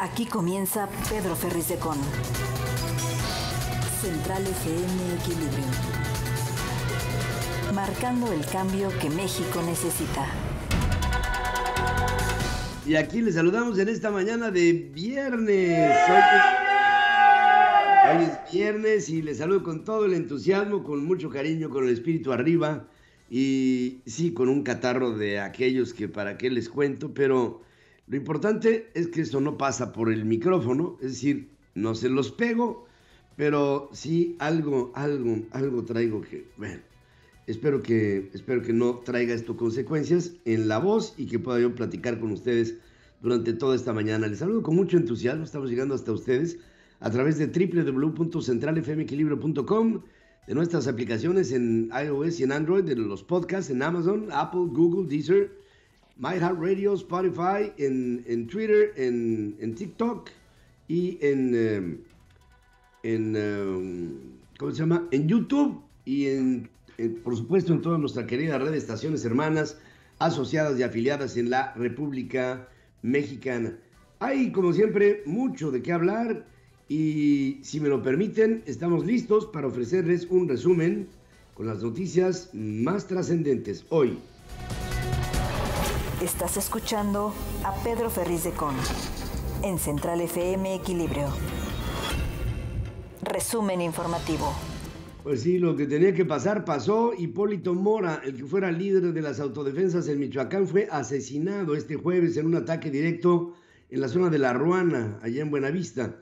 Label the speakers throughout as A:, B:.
A: Aquí comienza Pedro Ferriz de Con. Central FM Equilibrio. Marcando el cambio que México necesita.
B: Y aquí les saludamos en esta mañana de viernes. Hoy es viernes y les saludo con todo el entusiasmo, con mucho cariño, con el espíritu arriba. Y sí, con un catarro de aquellos que para qué les cuento, pero lo importante es que esto no pasa por el micrófono, es decir, no se los pego, pero sí algo traigo que, bueno, espero que no traiga esto consecuencias en la voz y que pueda yo platicar con ustedes durante toda esta mañana. Les saludo con mucho entusiasmo, estamos llegando hasta ustedes a través de www.centralfmequilibrio.com, de nuestras aplicaciones en iOS y en Android, de los podcasts en Amazon, Apple, Google, Deezer, MyHeartRadio, Spotify, en Twitter, en TikTok y ¿cómo se llama? En YouTube y por supuesto en toda nuestra querida red de estaciones hermanas, asociadas y afiliadas en la República Mexicana. Hay, como siempre, mucho de qué hablar y, si me lo permiten, estamos listos para ofrecerles un resumen con las noticias más trascendentes hoy.
A: Estás escuchando a Pedro Ferriz de Con en Central FM Equilibrio. Resumen informativo.
B: Pues sí, lo que tenía que pasar pasó. Hipólito Mora, el que fuera líder de las autodefensas en Michoacán, fue asesinado este jueves en un ataque directo en la zona de La Ruana, allá en Buenavista.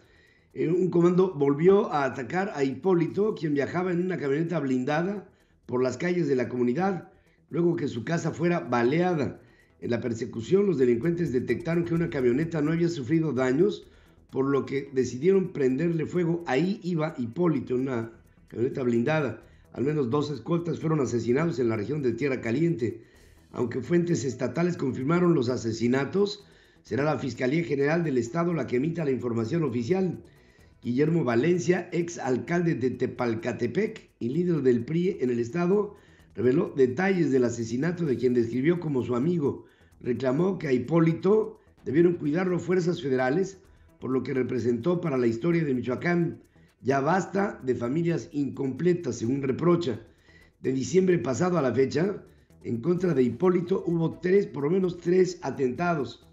B: Un comando volvió a atacar a Hipólito, quien viajaba en una camioneta blindada por las calles de la comunidad, luego que su casa fuera baleada. En la persecución, los delincuentes detectaron que una camioneta no había sufrido daños, por lo que decidieron prenderle fuego. Ahí iba Hipólito, en una camioneta blindada. Al menos 2 escoltas fueron asesinados en la región de Tierra Caliente. Aunque fuentes estatales confirmaron los asesinatos, será la Fiscalía General del Estado la que emita la información oficial. Guillermo Valencia, ex alcalde de Tepalcatepec y líder del PRI en el estado, reveló detalles del asesinato de quien describió como su amigo. Reclamó que a Hipólito debieron cuidarlo fuerzas federales por lo que representó para la historia de Michoacán. Ya basta de familias incompletas, según reprocha. De diciembre pasado a la fecha, en contra de Hipólito hubo por lo menos tres atentados.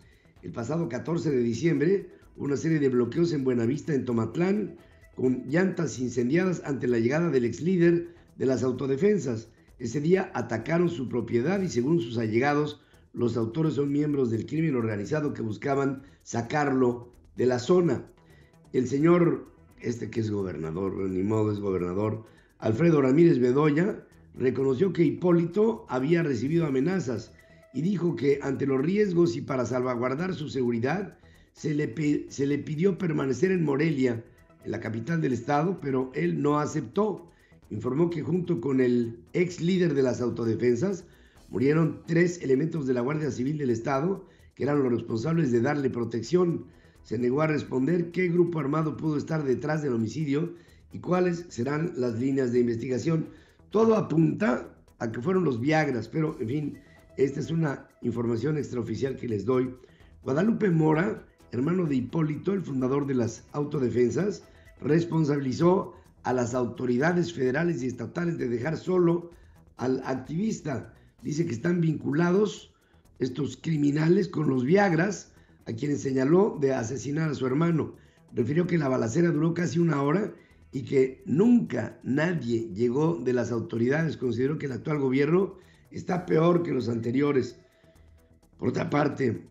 B: El pasado 14 de diciembre, una serie de bloqueos en Buenavista, en Tomatlán, con llantas incendiadas ante la llegada del ex líder de las autodefensas. Ese día atacaron su propiedad y, según sus allegados, los autores son miembros del crimen organizado que buscaban sacarlo de la zona. El señor, que es gobernador, ni modo es gobernador, Alfredo Ramírez Bedoya, reconoció que Hipólito había recibido amenazas y dijo que ante los riesgos y para salvaguardar su seguridad, se le pidió permanecer en Morelia, en la capital del estado, pero él no aceptó. Informó que junto con el ex líder de las autodefensas murieron 3 elementos de la Guardia Civil del Estado que eran los responsables de darle protección. Se negó a responder qué grupo armado pudo estar detrás del homicidio y cuáles serán las líneas de investigación. Todo apunta a que fueron los Viagras, pero en fin, esta es una información extraoficial que les doy. Guadalupe Mora, hermano de Hipólito, el fundador de las autodefensas, responsabilizó a las autoridades federales y estatales de dejar solo al activista. Dice que están vinculados estos criminales con los Viagras, a quienes señaló de asesinar a su hermano. Refirió que la balacera duró casi 1 hora y que nunca nadie llegó de las autoridades. Consideró que el actual gobierno está peor que los anteriores. Por otra parte,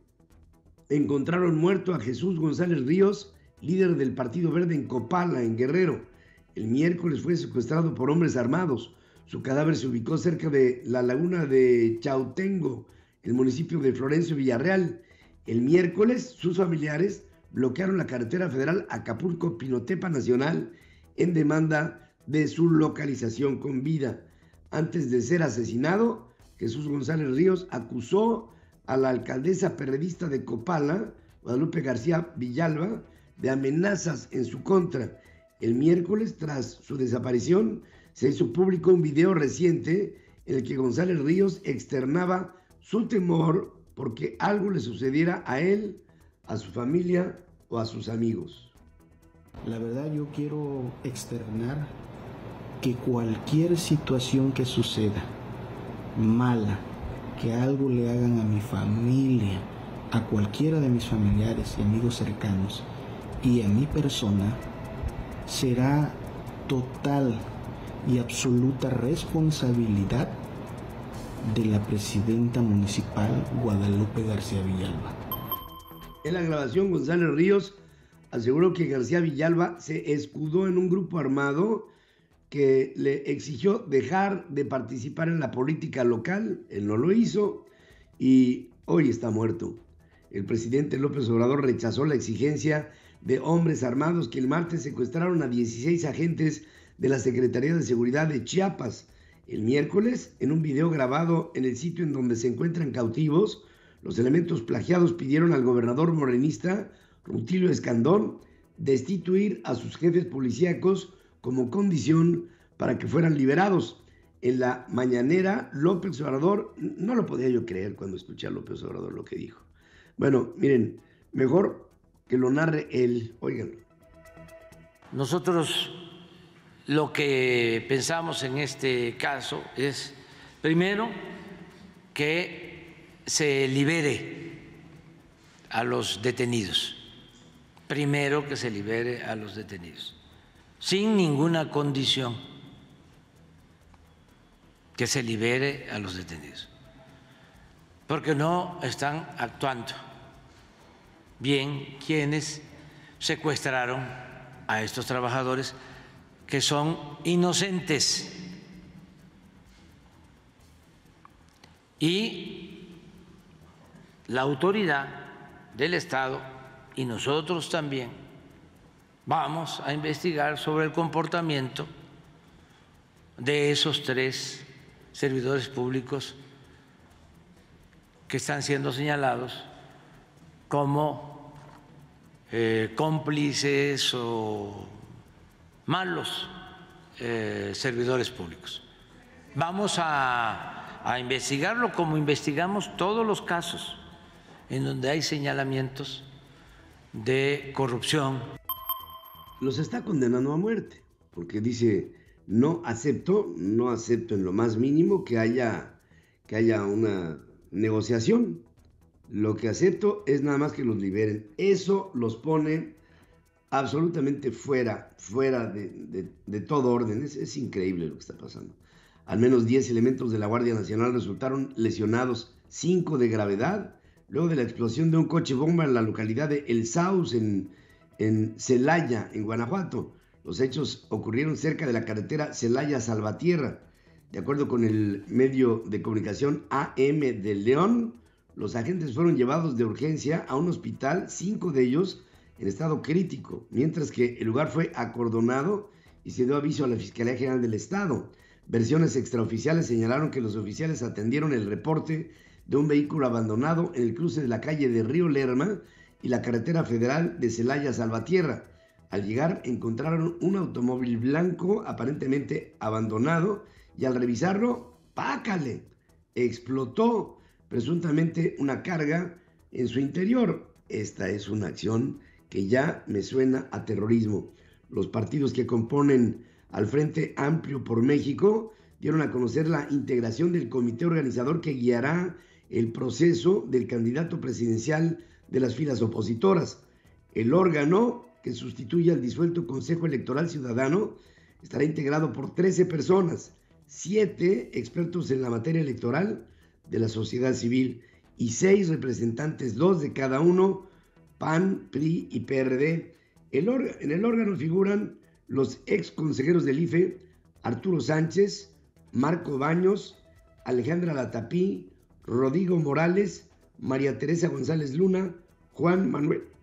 B: encontraron muerto a Jesús González Ríos, líder del Partido Verde en Copala, en Guerrero. El miércoles fue secuestrado por hombres armados. Su cadáver se ubicó cerca de la laguna de Chautengo, el municipio de Florencio Villarreal. El miércoles, sus familiares bloquearon la carretera federal Acapulco-Pinotepa Nacional en demanda de su localización con vida. Antes de ser asesinado, Jesús González Ríos acusó a la alcaldesa perredista de Copala, Guadalupe García Villalba, de amenazas en su contra. El miércoles, tras su desaparición, se hizo público un video reciente en el que González Ríos externaba su temor porque algo le sucediera a él, a su familia o a sus amigos.
C: La verdad, yo quiero externar que cualquier situación que suceda mala, que algo le hagan a mi familia, a cualquiera de mis familiares y amigos cercanos y a mi persona, será total y absoluta responsabilidad de la presidenta municipal Guadalupe García Villalba.
B: En la grabación, González Ríos aseguró que García Villalba se escudó en un grupo armado que le exigió dejar de participar en la política local. Él no lo hizo y hoy está muerto. El presidente López Obrador rechazó la exigencia de hombres armados que el martes secuestraron a 16 agentes de la Secretaría de Seguridad de Chiapas. El miércoles, en un video grabado en el sitio en donde se encuentran cautivos, los elementos plagiados pidieron al gobernador morenista Rutilio Escandón destituir a sus jefes policíacos como condición para que fueran liberados. En la mañanera, López Obrador, no lo podía yo creer cuando escuché a López Obrador lo que dijo. Bueno, miren, mejor que lo narre él, óiganlo.
D: Nosotros lo que pensamos en este caso es, primero, que se libere a los detenidos. Primero que se libere a los detenidos, sin ninguna condición, que se libere a los detenidos, porque no están actuando bien quienes secuestraron a estos trabajadores que son inocentes. Y la autoridad del Estado y nosotros también vamos a investigar sobre el comportamiento de esos 3 servidores públicos que están siendo señalados como cómplices o malos servidores públicos. Vamos a investigarlo como investigamos todos los casos en donde hay señalamientos de corrupción.
B: Los está condenando a muerte, porque dice, no acepto en lo más mínimo que haya una negociación. Lo que acepto es nada más que los liberen. Eso los pone absolutamente fuera de todo orden. Es increíble lo que está pasando. Al menos 10 elementos de la Guardia Nacional resultaron lesionados, 5 de gravedad, luego de la explosión de un coche bomba en la localidad de El Saus, en Celaya, en Guanajuato. Los hechos ocurrieron cerca de la carretera Celaya-Salvatierra. De acuerdo con el medio de comunicación AM de León, los agentes fueron llevados de urgencia a un hospital, 5 de ellos en estado crítico, mientras que el lugar fue acordonado y se dio aviso a la Fiscalía General del Estado. Versiones extraoficiales señalaron que los oficiales atendieron el reporte de un vehículo abandonado en el cruce de la calle de Río Lerma y la carretera federal de Celaya-Salvatierra. Al llegar encontraron un automóvil blanco aparentemente abandonado y al revisarlo, ¡pácale!, explotó presuntamente una carga en su interior. Esta es una acción que ya me suena a terrorismo. Los partidos que componen al Frente Amplio por México dieron a conocer la integración del comité organizador que guiará el proceso del candidato presidencial de las filas opositoras. El órgano, que sustituye al disuelto Consejo Electoral Ciudadano, estará integrado por 13 personas, 7 expertos en la materia electoral de la sociedad civil y 6 representantes, 2 de cada uno, PAN, PRI y PRD. En el órgano figuran los ex consejeros del IFE, Arturo Sánchez, Marco Baños, Alejandra Latapí, Rodrigo Morales, María Teresa González Luna, Juan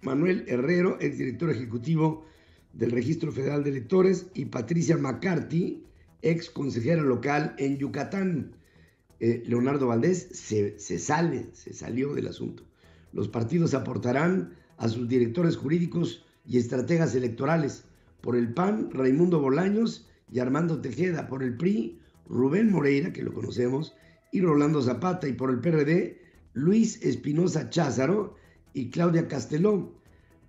B: Manuel Herrero, exdirector ejecutivo del Registro Federal de Electores, y Patricia McCarthy, ex consejera local en Yucatán. Leonardo Valdés se salió del asunto. Los partidos aportarán a sus directores jurídicos y estrategas electorales. Por el PAN, Raimundo Bolaños y Armando Tejeda. Por el PRI, Rubén Moreira, que lo conocemos, y Rolando Zapata. Y por el PRD, Luis Espinosa Cházaro y Claudia Casteló.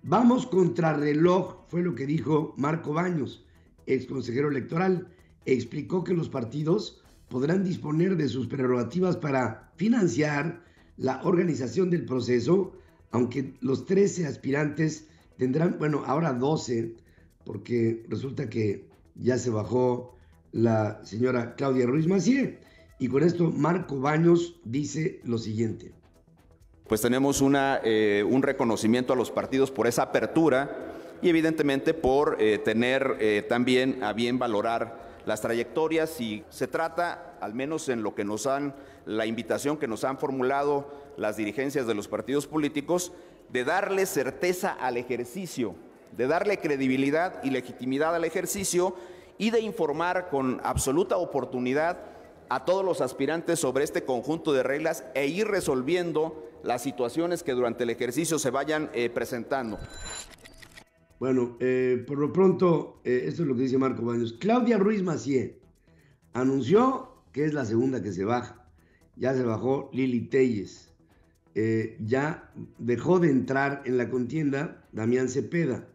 B: Vamos contrarreloj, fue lo que dijo Marco Baños, ex consejero electoral. Explicó que los partidos podrán disponer de sus prerrogativas para financiar la organización del proceso, aunque los 13 aspirantes tendrán, bueno, ahora 12, porque resulta que ya se bajó la señora Claudia Ruiz Massieu. Y con esto Marco Baños dice lo siguiente.
E: Pues tenemos un reconocimiento a los partidos por esa apertura y evidentemente por tener también a bien valorar las trayectorias, y se trata, al menos en lo que la invitación que nos han formulado las dirigencias de los partidos políticos, de darle certeza al ejercicio, de darle credibilidad y legitimidad al ejercicio y de informar con absoluta oportunidad a todos los aspirantes sobre este conjunto de reglas e ir resolviendo las situaciones que durante el ejercicio se vayan presentando.
B: Bueno, por lo pronto, esto es lo que dice Marco Baños. Claudia Ruiz Massieu anunció que es la segunda que se baja. Ya se bajó Lili Telles. Ya dejó de entrar en la contienda Damián Cepeda.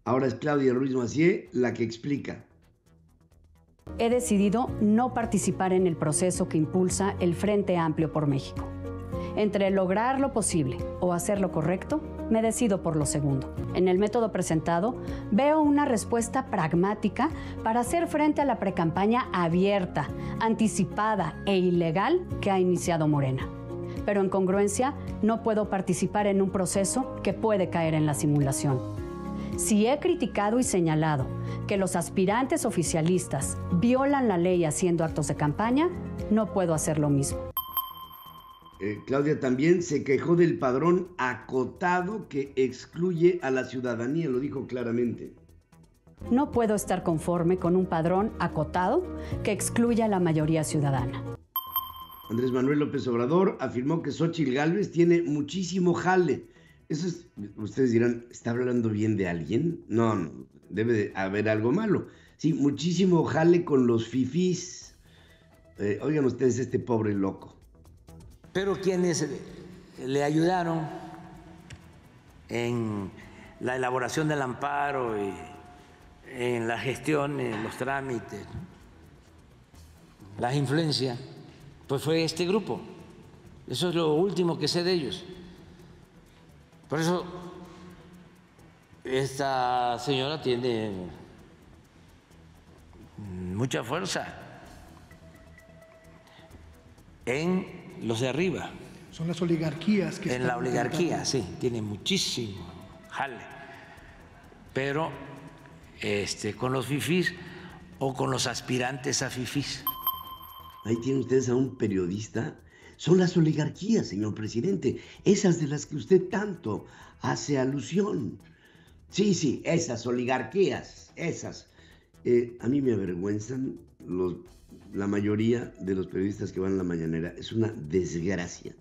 B: Ahora es Claudia Ruiz Massieu la que explica.
F: He decidido no participar en el proceso que impulsa el Frente Amplio por México. Entre lograr lo posible o hacer lo correcto, me decido por lo segundo. En el método presentado, veo una respuesta pragmática para hacer frente a la precampaña abierta, anticipada e ilegal que ha iniciado Morena. Pero en congruencia, no puedo participar en un proceso que puede caer en la simulación. Si he criticado y señalado que los aspirantes oficialistas violan la ley haciendo actos de campaña, no puedo hacer lo mismo.
B: Claudia también se quejó del padrón acotado que excluye a la ciudadanía, lo dijo claramente.
F: No puedo estar conforme con un padrón acotado que excluya a la mayoría ciudadana.
B: Andrés Manuel López Obrador afirmó que Xóchitl Gálvez tiene muchísimo jale. Eso es, ustedes dirán, ¿está hablando bien de alguien? No, debe de haber algo malo. Sí, muchísimo jale con los fifís. Oigan ustedes este pobre loco.
D: Pero quienes le ayudaron en la elaboración del amparo y en la gestión, en los trámites, las influencias, pues fue este grupo. Eso es lo último que sé de ellos. Por eso esta señora tiene mucha fuerza en los de arriba.
G: Son las oligarquías que
D: en la oligarquía, sí, tiene muchísimo jale. Pero con los fifís o con los aspirantes a fifís.
B: Ahí tienen ustedes a un periodista. Son las oligarquías, señor presidente, esas de las que usted tanto hace alusión. Sí, esas oligarquías, esas. A mí me avergüenzan la mayoría de los periodistas que van a la mañanera. Es una desgracia.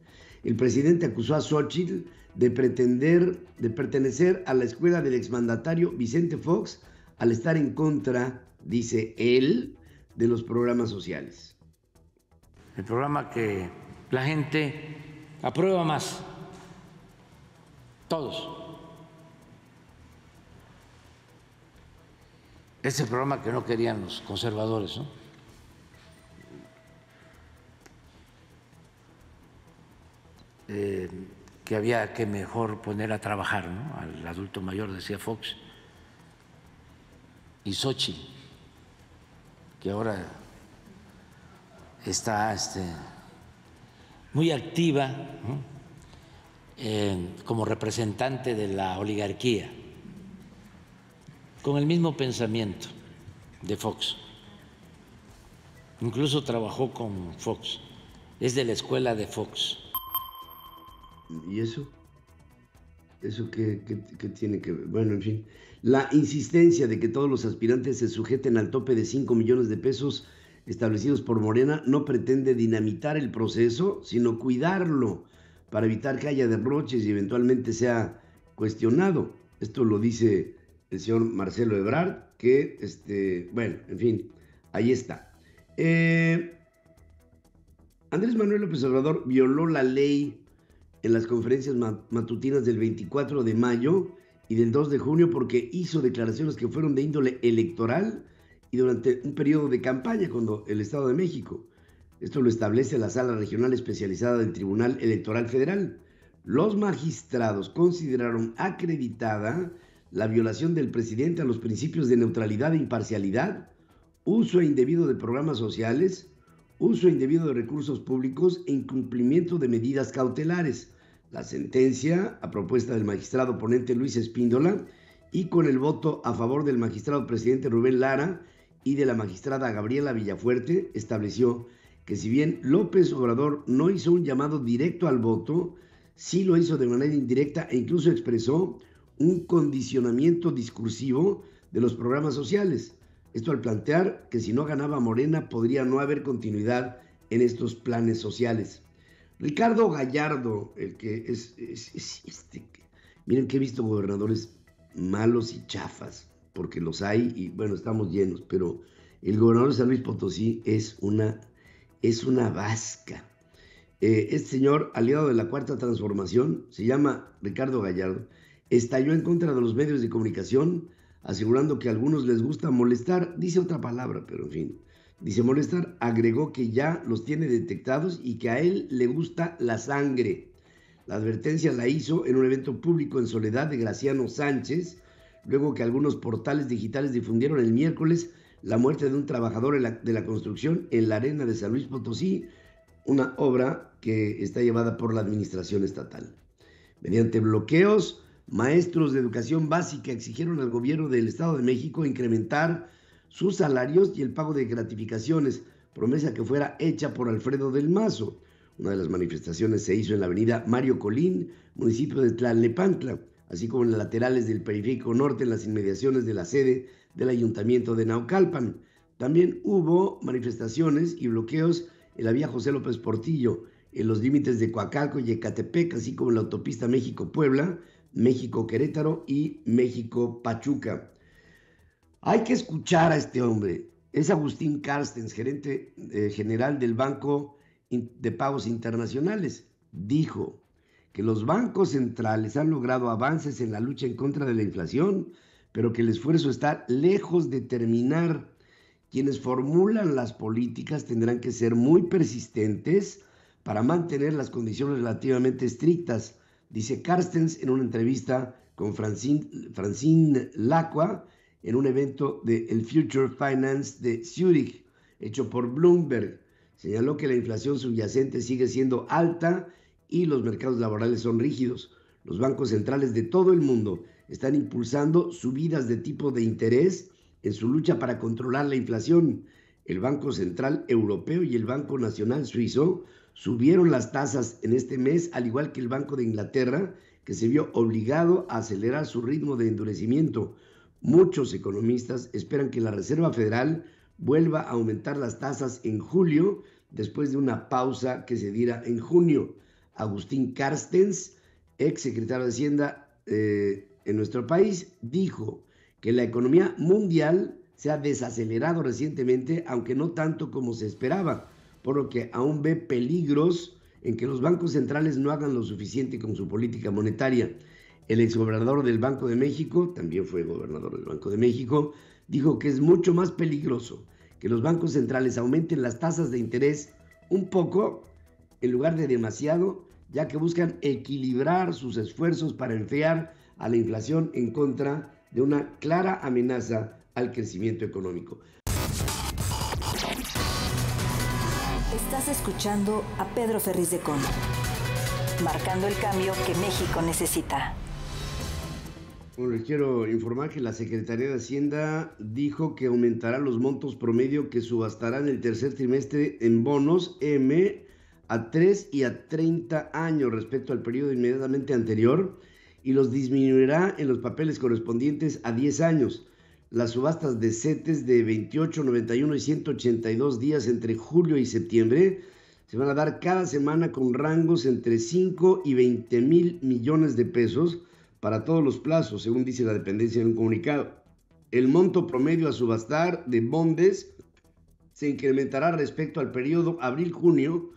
B: El presidente acusó a Xóchitl de pertenecer a la escuela del exmandatario Vicente Fox al estar en contra, dice él, de los programas sociales.
D: El programa que la gente aprueba más, todos. Ese programa que no querían los conservadores, ¿no? Que había que mejor poner a trabajar, ¿no?, al adulto mayor, decía Fox. Y Xóchitl, que ahora está muy activa, ¿no?, como representante de la oligarquía, con el mismo pensamiento de Fox. Incluso trabajó con Fox, es de la escuela de Fox.
B: ¿Y eso? ¿Eso qué tiene que ver? Bueno, en fin. La insistencia de que todos los aspirantes se sujeten al tope de 5 millones de pesos establecidos por Morena no pretende dinamitar el proceso, sino cuidarlo para evitar que haya derroches y eventualmente sea cuestionado. Esto lo dice el señor Marcelo Ebrard, que, bueno, en fin, ahí está. Andrés Manuel López Obrador violó la ley en las conferencias matutinas del 24 de mayo y del 2 de junio porque hizo declaraciones que fueron de índole electoral y durante un periodo de campaña con el Estado de México. Esto lo establece la Sala Regional Especializada del Tribunal Electoral Federal. Los magistrados consideraron acreditada la violación del presidente a los principios de neutralidad e imparcialidad, uso indebido de programas sociales, uso indebido de recursos públicos e incumplimiento de medidas cautelares. La sentencia, a propuesta del magistrado ponente Luis Espíndola y con el voto a favor del magistrado presidente Rubén Lara y de la magistrada Gabriela Villafuerte, estableció que si bien López Obrador no hizo un llamado directo al voto, sí lo hizo de manera indirecta e incluso expresó un condicionamiento discursivo de los programas sociales. Esto al plantear que si no ganaba Morena podría no haber continuidad en estos planes sociales. Ricardo Gallardo, el que miren que he visto gobernadores malos y chafas, porque los hay y bueno, estamos llenos, pero el gobernador de San Luis Potosí es una vasca. Este señor, aliado de la Cuarta Transformación, se llama Ricardo Gallardo, estalló en contra de los medios de comunicación, asegurando que a algunos les gusta molestar, dice otra palabra, pero en fin, dice molestar, agregó que ya los tiene detectados y que a él le gusta la sangre. La advertencia la hizo en un evento público en Soledad de Graciano Sánchez, luego que algunos portales digitales difundieron el miércoles la muerte de un trabajador de la construcción en la arena de San Luis Potosí, una obra que está llevada por la administración estatal. Mediante bloqueos, maestros de educación básica exigieron al gobierno del Estado de México incrementar sus salarios y el pago de gratificaciones, promesa que fuera hecha por Alfredo del Mazo. Una de las manifestaciones se hizo en la avenida Mario Colín, municipio de Tlalnepantla, así como en las laterales del Periférico Norte, en las inmediaciones de la sede del Ayuntamiento de Naucalpan. También hubo manifestaciones y bloqueos en la vía José López Portillo, en los límites de Coacalco y Ecatepec, así como en la autopista México-Puebla, México-Querétaro y México-Pachuca. Hay que escuchar a este hombre. Es Agustín Carstens, gerente general del Banco de Pagos Internacionales. Dijo que los bancos centrales han logrado avances en la lucha en contra de la inflación, pero que el esfuerzo está lejos de terminar. Quienes formulan las políticas tendrán que ser muy persistentes para mantener las condiciones relativamente estrictas, dice Carstens en una entrevista con Francine Lacqua en un evento del Future Finance de Zurich, hecho por Bloomberg. Señaló que la inflación subyacente sigue siendo alta y los mercados laborales son rígidos. Los bancos centrales de todo el mundo están impulsando subidas de tipo de interés en su lucha para controlar la inflación. El Banco Central Europeo y el Banco Nacional Suizo subieron las tasas en este mes, al igual que el Banco de Inglaterra, que se vio obligado a acelerar su ritmo de endurecimiento. Muchos economistas esperan que la Reserva Federal vuelva a aumentar las tasas en julio, después de una pausa que se diera en junio. Agustín Carstens, ex secretario de Hacienda en nuestro país, dijo que la economía mundial se ha desacelerado recientemente, aunque no tanto como se esperaba, por lo que aún ve peligros en que los bancos centrales no hagan lo suficiente con su política monetaria. El exgobernador del Banco de México, también fue gobernador del Banco de México, dijo que es mucho más peligroso que los bancos centrales aumenten las tasas de interés un poco en lugar de demasiado, ya que buscan equilibrar sus esfuerzos para enfriar a la inflación en contra de una clara amenaza al crecimiento económico.
A: Estás escuchando a Pedro Ferriz de Con, marcando el cambio que México necesita.
B: Bueno, les quiero informar que la Secretaría de Hacienda dijo que aumentará los montos promedio que subastarán el tercer trimestre en bonos M a 3 y a 30 años respecto al periodo inmediatamente anterior y los disminuirá en los papeles correspondientes a 10 años. Las subastas de CETES de 28, 91 y 182 días entre julio y septiembre se van a dar cada semana con rangos entre 5 y 20 mil millones de pesos para todos los plazos, según dice la dependencia en un comunicado. El monto promedio a subastar de bondes se incrementará respecto al periodo abril-junio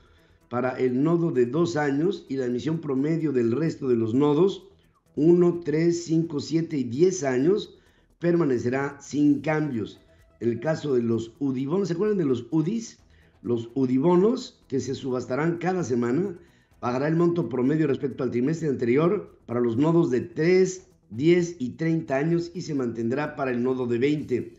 B: para el nodo de 2 años y la emisión promedio del resto de los nodos 1, 3, 5, 7 y 10 años permanecerá sin cambios. En el caso de los UDIbonos, ¿se acuerdan de los UDIs? Los UDIbonos, que se subastarán cada semana, pagará el monto promedio respecto al trimestre anterior para los nodos de 3, 10 y 30 años y se mantendrá para el nodo de 20.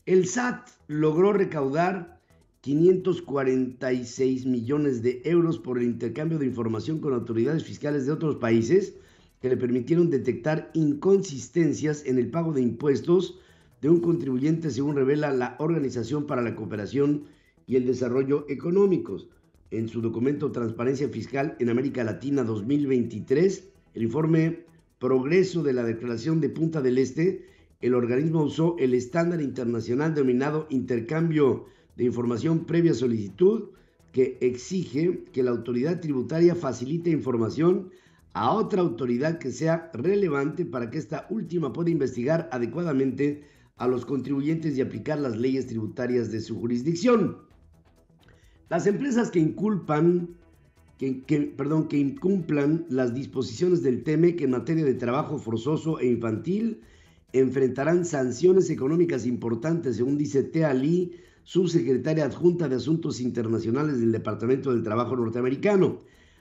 B: El SAT logró recaudar 546 millones de euros por el intercambio de información con autoridades fiscales de otros países que le permitieron detectar inconsistencias en el pago de impuestos de un contribuyente, según revela la Organización para la Cooperación y el Desarrollo Económicos. En su documento Transparencia Fiscal en América Latina 2023, el informe Progreso de la Declaración de Punta del Este, el organismo usó el estándar internacional denominado Intercambio de Información Previa Solicitud, que exige que la autoridad tributaria facilite información a otra autoridad que sea relevante para que esta última pueda investigar adecuadamente a los contribuyentes y aplicar las leyes tributarias de su jurisdicción. Las empresas que incumplan las disposiciones del TEMEC en materia de trabajo forzoso e infantil enfrentarán sanciones económicas importantes, según dice Tea Lee, subsecretaria adjunta de Asuntos Internacionales del Departamento del Trabajo norteamericano.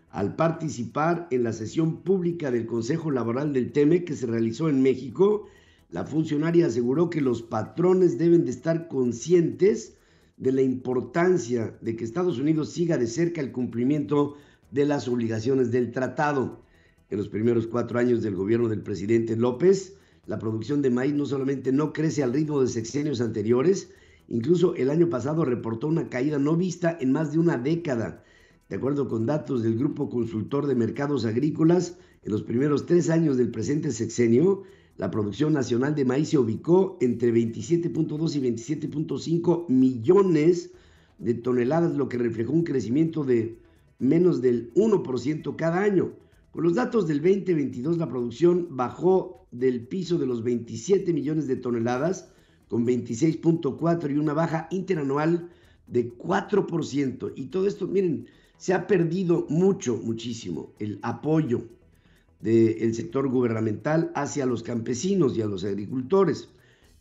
B: Al participar en la sesión pública del Consejo Laboral del TEMEC que se realizó en México, la funcionaria aseguró que los patrones deben de estar conscientes de la importancia de que Estados Unidos siga de cerca el cumplimiento de las obligaciones del tratado. En los primeros 4 años del gobierno del presidente López, la producción de maíz no solamente no crece al ritmo de sexenios anteriores, incluso el año pasado reportó una caída no vista en más de una década. De acuerdo con datos del Grupo Consultor de Mercados Agrícolas, en los primeros 3 años del presente sexenio, la producción nacional de maíz se ubicó entre 27.2 y 27.5 millones de toneladas, lo que reflejó un crecimiento de menos del 1% cada año. Con los datos del 2022, la producción bajó del piso de los 27 millones de toneladas, con 26.4 y una baja interanual de 4%. Y todo esto, miren, se ha perdido muchísimo el apoyo del sector gubernamental hacia los campesinos y a los agricultores.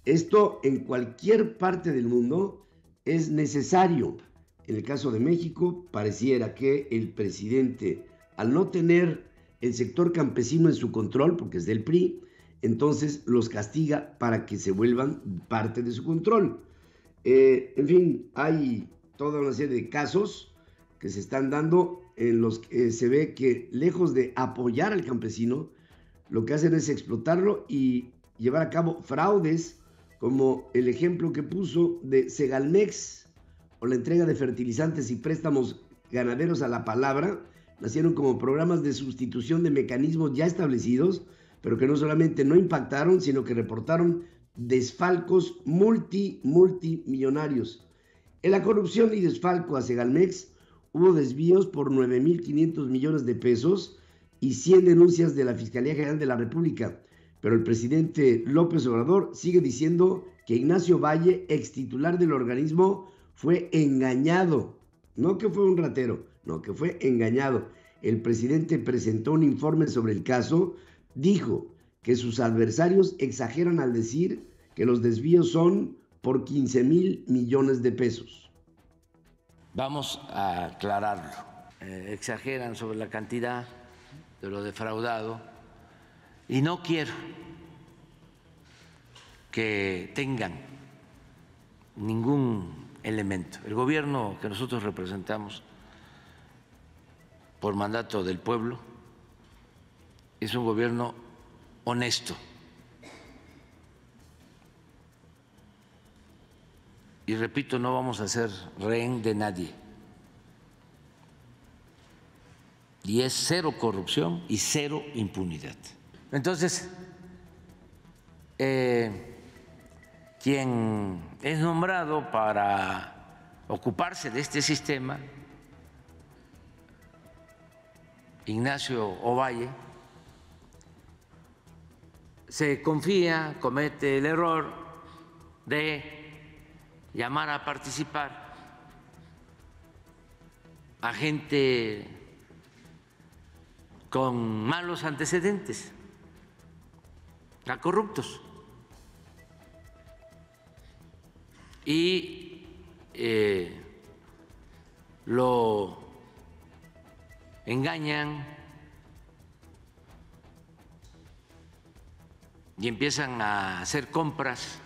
B: Esto en cualquier parte del mundo es necesario. En el caso de México, pareciera que el presidente, al no tener el sector campesino en su control, porque es del PRI, entonces los castiga para que se vuelvan parte de su control. En fin, hay toda una serie de casos que se están dando en los que se ve que lejos de apoyar al campesino, lo que hacen es explotarlo y llevar a cabo fraudes, como el ejemplo que puso de Segalmex, o la entrega de fertilizantes y préstamos ganaderos a la palabra. Nacieron como programas de sustitución de mecanismos ya establecidos, pero que no solamente no impactaron, sino que reportaron desfalcos multimillonarios. En la corrupción y desfalco a Segalmex hubo desvíos por 9.500 millones de pesos y 100 denuncias de la Fiscalía General de la República. Pero el presidente López Obrador sigue diciendo que Ignacio Valle, ex titular del organismo, fue engañado. No que fue un ratero, no, que fue engañado. El presidente presentó un informe sobre el caso, dijo que sus adversarios exageran al decir que los desvíos son por 15,000 millones de pesos.
D: Vamos a aclararlo. Exageran sobre la cantidad de lo defraudado y no quiero que tengan ningún elemento. El gobierno que nosotros representamos por mandato del pueblo es un gobierno honesto. Y repito, no vamos a ser rehén de nadie. Y es cero corrupción y cero impunidad. Entonces, quien es nombrado para ocuparse de este sistema, Ignacio Ovalle, se confía, comete el error de llamar a participar a gente con malos antecedentes a corruptos. Y lo engañan y empiezan a hacer compras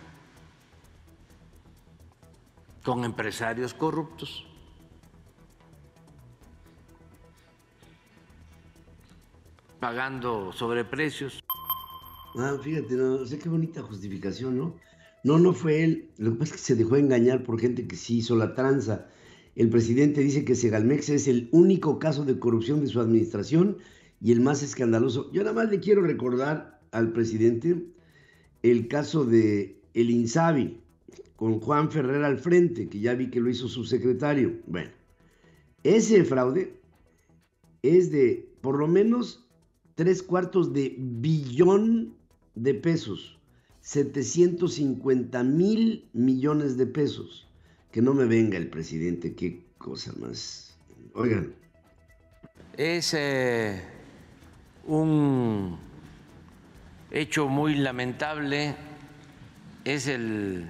D: con empresarios corruptos. Pagando sobreprecios.
B: Fíjate, no sé qué bonita justificación, ¿no? No fue él. Lo que pasa es que se dejó engañar por gente que sí hizo la tranza. El presidente dice que Segalmex es el único caso de corrupción de su administración y el más escandaloso. Yo nada más le quiero recordar al presidente el caso de el Insabi, con Juan Ferrer al frente, que ya vi que lo hizo subsecretario. Bueno, ese fraude es de por lo menos 3/4 de billón de pesos, 750,000 millones de pesos. Que no me venga el presidente, qué cosa más. Oigan.
D: Es un hecho muy lamentable, es el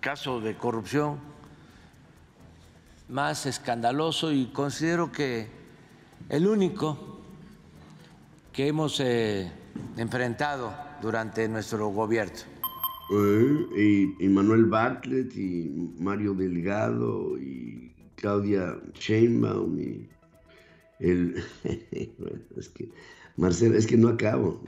D: caso de corrupción más escandaloso y considero que el único que hemos enfrentado durante nuestro gobierno.
B: Y Manuel Bartlett y Mario Delgado y Claudia Sheinbaum y bueno, es que Marcelo, es que no acabo.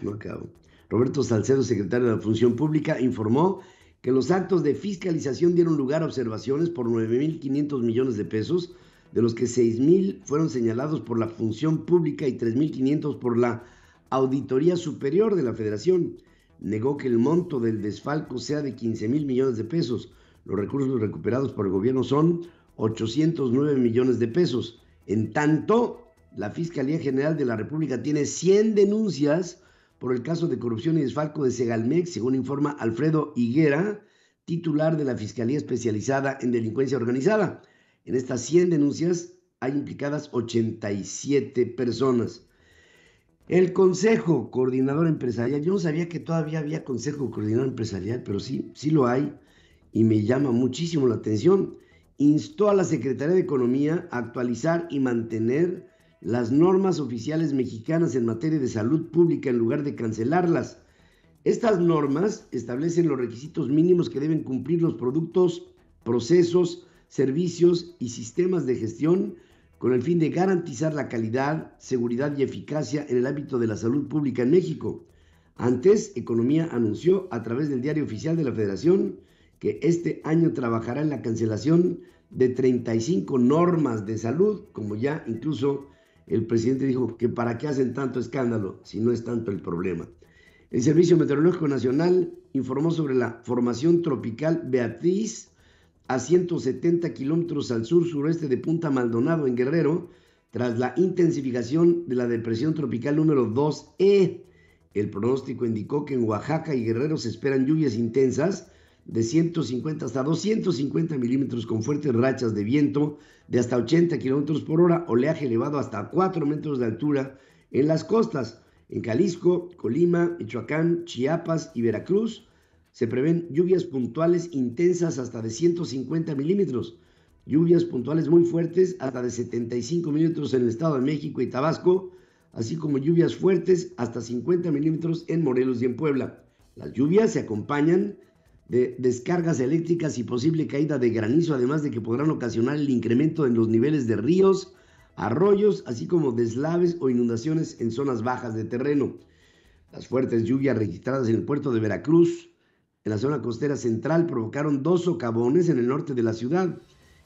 B: Roberto Salcedo, secretario de la Función Pública, informó que los actos de fiscalización dieron lugar a observaciones por 9,500 millones de pesos, de los que 6,000 fueron señalados por la Función Pública y 3,500 por la Auditoría Superior de la Federación. Negó que el monto del desfalco sea de 15,000 millones de pesos. Los recursos recuperados por el gobierno son 809 millones de pesos. En tanto, la Fiscalía General de la República tiene 100 denuncias por el caso de corrupción y desfalco de Segalmex, según informa Alfredo Higuera, titular de la Fiscalía Especializada en Delincuencia Organizada. En estas 100 denuncias hay implicadas 87 personas. El Consejo Coordinador Empresarial, yo no sabía que todavía había Consejo Coordinador Empresarial, pero sí lo hay y me llama muchísimo la atención. Instó a la Secretaría de Economía a actualizar y mantener las normas oficiales mexicanas en materia de salud pública en lugar de cancelarlas. Estas normas establecen los requisitos mínimos que deben cumplir los productos, procesos, servicios y sistemas de gestión con el fin de garantizar la calidad, seguridad y eficacia en el ámbito de la salud pública en México. Antes, Economía anunció a través del Diario Oficial de la Federación que este año trabajará en la cancelación de 35 normas de salud, como ya incluso el presidente dijo que para qué hacen tanto escándalo si no es tanto el problema. El Servicio Meteorológico Nacional informó sobre la formación tropical Beatriz a 170 kilómetros al sur-sureste de Punta Maldonado, en Guerrero, tras la intensificación de la depresión tropical número 2E. El pronóstico indicó que en Oaxaca y Guerrero se esperan lluvias intensas de 150 hasta 250 milímetros con fuertes rachas de viento de hasta 80 kilómetros por hora, oleaje elevado hasta 4 metros de altura en las costas. En Jalisco, Colima, Michoacán, Chiapas y Veracruz se prevén lluvias puntuales intensas hasta de 150 milímetros, lluvias puntuales muy fuertes hasta de 75 milímetros en el Estado de México y Tabasco, así como lluvias fuertes hasta 50 milímetros en Morelos y en Puebla. Las lluvias se acompañan de descargas eléctricas y posible caída de granizo, además de que podrán ocasionar el incremento en los niveles de ríos, arroyos, así como deslaves o inundaciones en zonas bajas de terreno. Las fuertes lluvias registradas en el puerto de Veracruz, en la zona costera central, provocaron 2 socavones en el norte de la ciudad.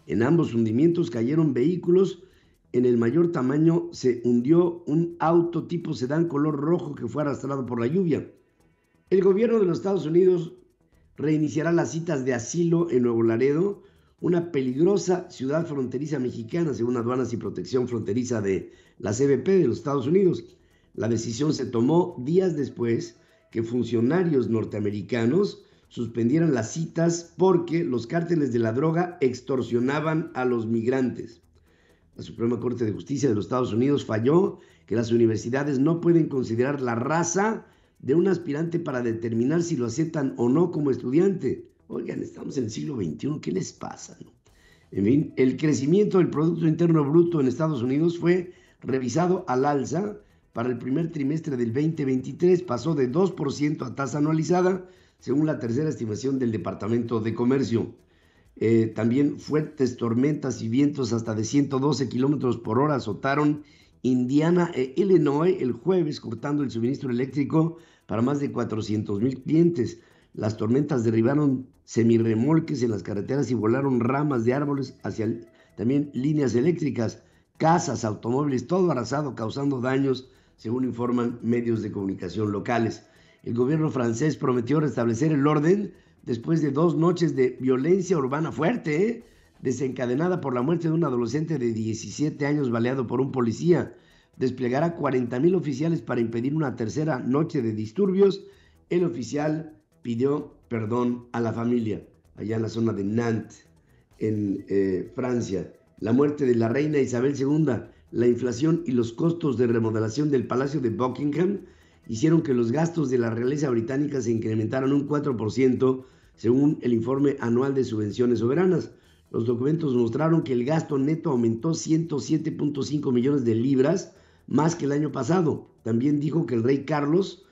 B: En ambos hundimientos cayeron vehículos. En el mayor tamaño se hundió un auto tipo sedán color rojo que fue arrastrado por la lluvia. El gobierno de los Estados Unidos reiniciará las citas de asilo en Nuevo Laredo, una peligrosa ciudad fronteriza mexicana, según Aduanas y Protección Fronteriza de la CBP de los Estados Unidos. La decisión se tomó días después que funcionarios norteamericanos suspendieran las citas porque los cárteles de la droga extorsionaban a los migrantes. La Suprema Corte de Justicia de los Estados Unidos falló que las universidades no pueden considerar la raza de un aspirante para determinar si lo aceptan o no como estudiante. Oigan, estamos en el siglo XXI, ¿qué les pasa, no? En fin, el crecimiento del Producto Interno Bruto en Estados Unidos fue revisado al alza para el primer trimestre del 2023, pasó de 2% a tasa anualizada, según la tercera estimación del Departamento de Comercio. También fuertes tormentas y vientos hasta de 112 kilómetros por hora azotaron Indiana e Illinois el jueves, cortando el suministro eléctrico para más de 400,000 clientes. Las tormentas derribaron semirremolques en las carreteras y volaron ramas de árboles hacia también líneas eléctricas, casas, automóviles, todo arrasado, causando daños, según informan medios de comunicación locales. El gobierno francés prometió restablecer el orden después de 2 noches de violencia urbana fuerte, desencadenada por la muerte de un adolescente de 17 años baleado por un policía. Desplegará 40,000 oficiales para impedir una tercera noche de disturbios. El oficial pidió perdón a la familia, allá en la zona de Nantes, en Francia. La muerte de la reina Isabel II, la inflación y los costos de remodelación del Palacio de Buckingham hicieron que los gastos de la realeza británica se incrementaran un 4%, según el informe anual de subvenciones soberanas. Los documentos mostraron que el gasto neto aumentó 107.5 millones de libras más que el año pasado. También dijo que el rey Carlos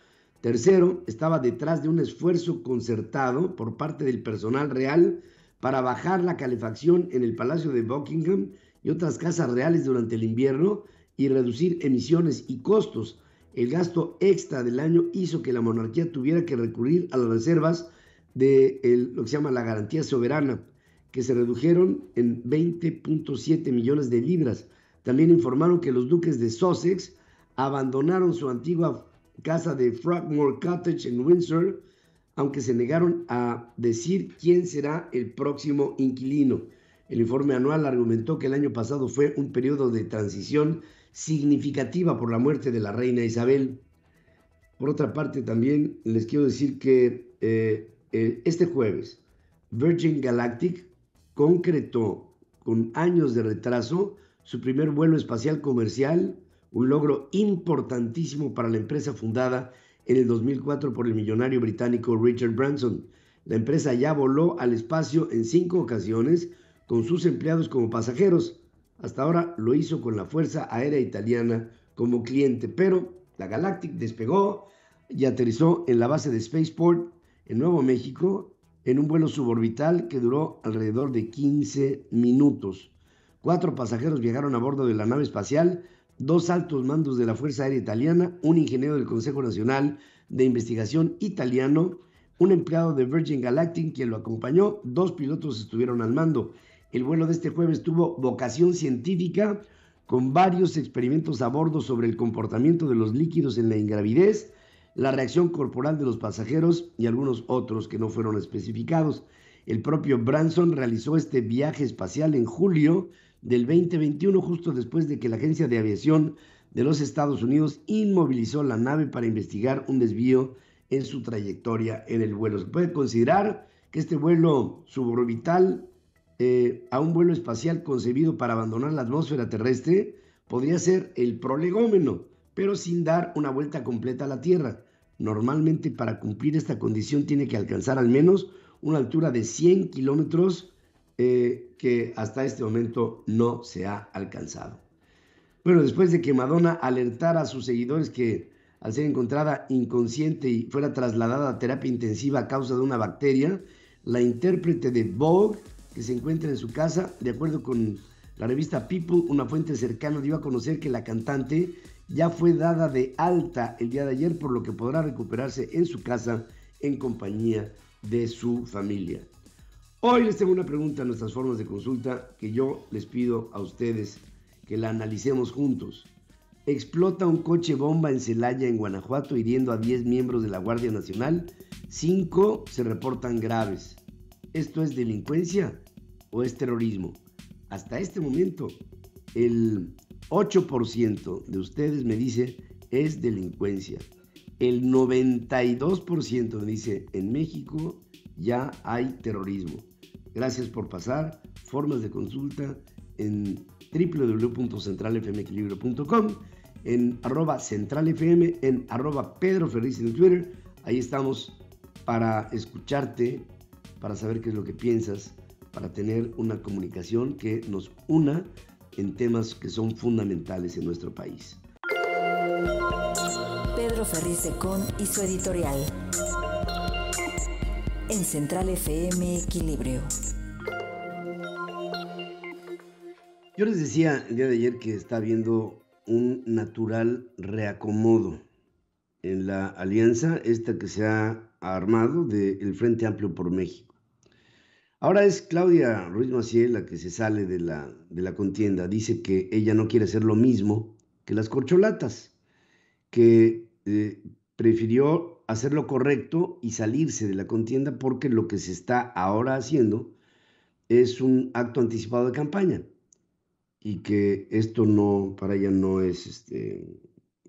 B: III estaba detrás de un esfuerzo concertado por parte del personal real para bajar la calefacción en el Palacio de Buckingham y otras casas reales durante el invierno y reducir emisiones y costos. El gasto extra del año hizo que la monarquía tuviera que recurrir a las reservas de lo que se llama la garantía soberana, que se redujeron en 20.7 millones de libras. También informaron que los duques de Sussex abandonaron su antigua casa de Frogmore Cottage en Windsor, aunque se negaron a decir quién será el próximo inquilino. El informe anual argumentó que el año pasado fue un periodo de transición significativa por la muerte de la reina Isabel. Por otra parte, también les quiero decir que este jueves Virgin Galactic concretó con años de retraso su primer vuelo espacial comercial, un logro importantísimo para la empresa fundada en el 2004 por el millonario británico Richard Branson. La empresa ya voló al espacio en 5 ocasiones con sus empleados como pasajeros. Hasta ahora lo hizo con la Fuerza Aérea Italiana como cliente, pero la Galactic despegó y aterrizó en la base de Spaceport en Nuevo México en un vuelo suborbital que duró alrededor de 15 minutos. 4 pasajeros viajaron a bordo de la nave espacial, 2 altos mandos de la Fuerza Aérea Italiana, un ingeniero del Consejo Nacional de Investigación italiano, un empleado de Virgin Galactic quien lo acompañó, 2 pilotos estuvieron al mando. El vuelo de este jueves tuvo vocación científica con varios experimentos a bordo sobre el comportamiento de los líquidos en la ingravidez, la reacción corporal de los pasajeros y algunos otros que no fueron especificados. El propio Branson realizó este viaje espacial en julio del 2021, justo después de que la Agencia de Aviación de los Estados Unidos inmovilizó la nave para investigar un desvío en su trayectoria en el vuelo. Se puede considerar que este vuelo suborbital a un vuelo espacial concebido para abandonar la atmósfera terrestre podría ser el prolegómeno, pero sin dar una vuelta completa a la Tierra. Normalmente, para cumplir esta condición tiene que alcanzar al menos una altura de 100 kilómetros que hasta este momento no se ha alcanzado. Bueno, después de que Madonna alertara a sus seguidores que al ser encontrada inconsciente y fuera trasladada a terapia intensiva a causa de una bacteria, la intérprete de Vogue, que se encuentra en su casa, de acuerdo con la revista People, una fuente cercana dio a conocer que la cantante ya fue dada de alta el día de ayer, por lo que podrá recuperarse en su casa en compañía de su familia. Hoy les tengo una pregunta en nuestras formas de consulta que yo les pido a ustedes que la analicemos juntos. Explota un coche bomba en Celaya, en Guanajuato, hiriendo a 10 miembros de la Guardia Nacional. 5 se reportan graves. ¿Esto es delincuencia o es terrorismo? Hasta este momento, el 8% de ustedes me dice es delincuencia. El 92% me dice en México ya hay terrorismo. Gracias por pasar. Formas de consulta en www.centralfmequilibrio.com en @centralfm, en @pedroferriz en Twitter. Ahí estamos para escucharte, para saber qué es lo que piensas, para tener una comunicación que nos una en temas que son fundamentales en nuestro país.
A: Pedro Ferriz Secón y su editorial. En Central FM Equilibrio.
B: Yo les decía el día de ayer que está habiendo un natural reacomodo en la alianza esta que se ha armado del Frente Amplio por México. Ahora es Claudia Ruiz Massieu la que se sale de la contienda. Dice que ella no quiere hacer lo mismo que las corcholatas, que prefirió hacer lo correcto y salirse de la contienda porque lo que se está ahora haciendo es un acto anticipado de campaña y que esto no, para ella no es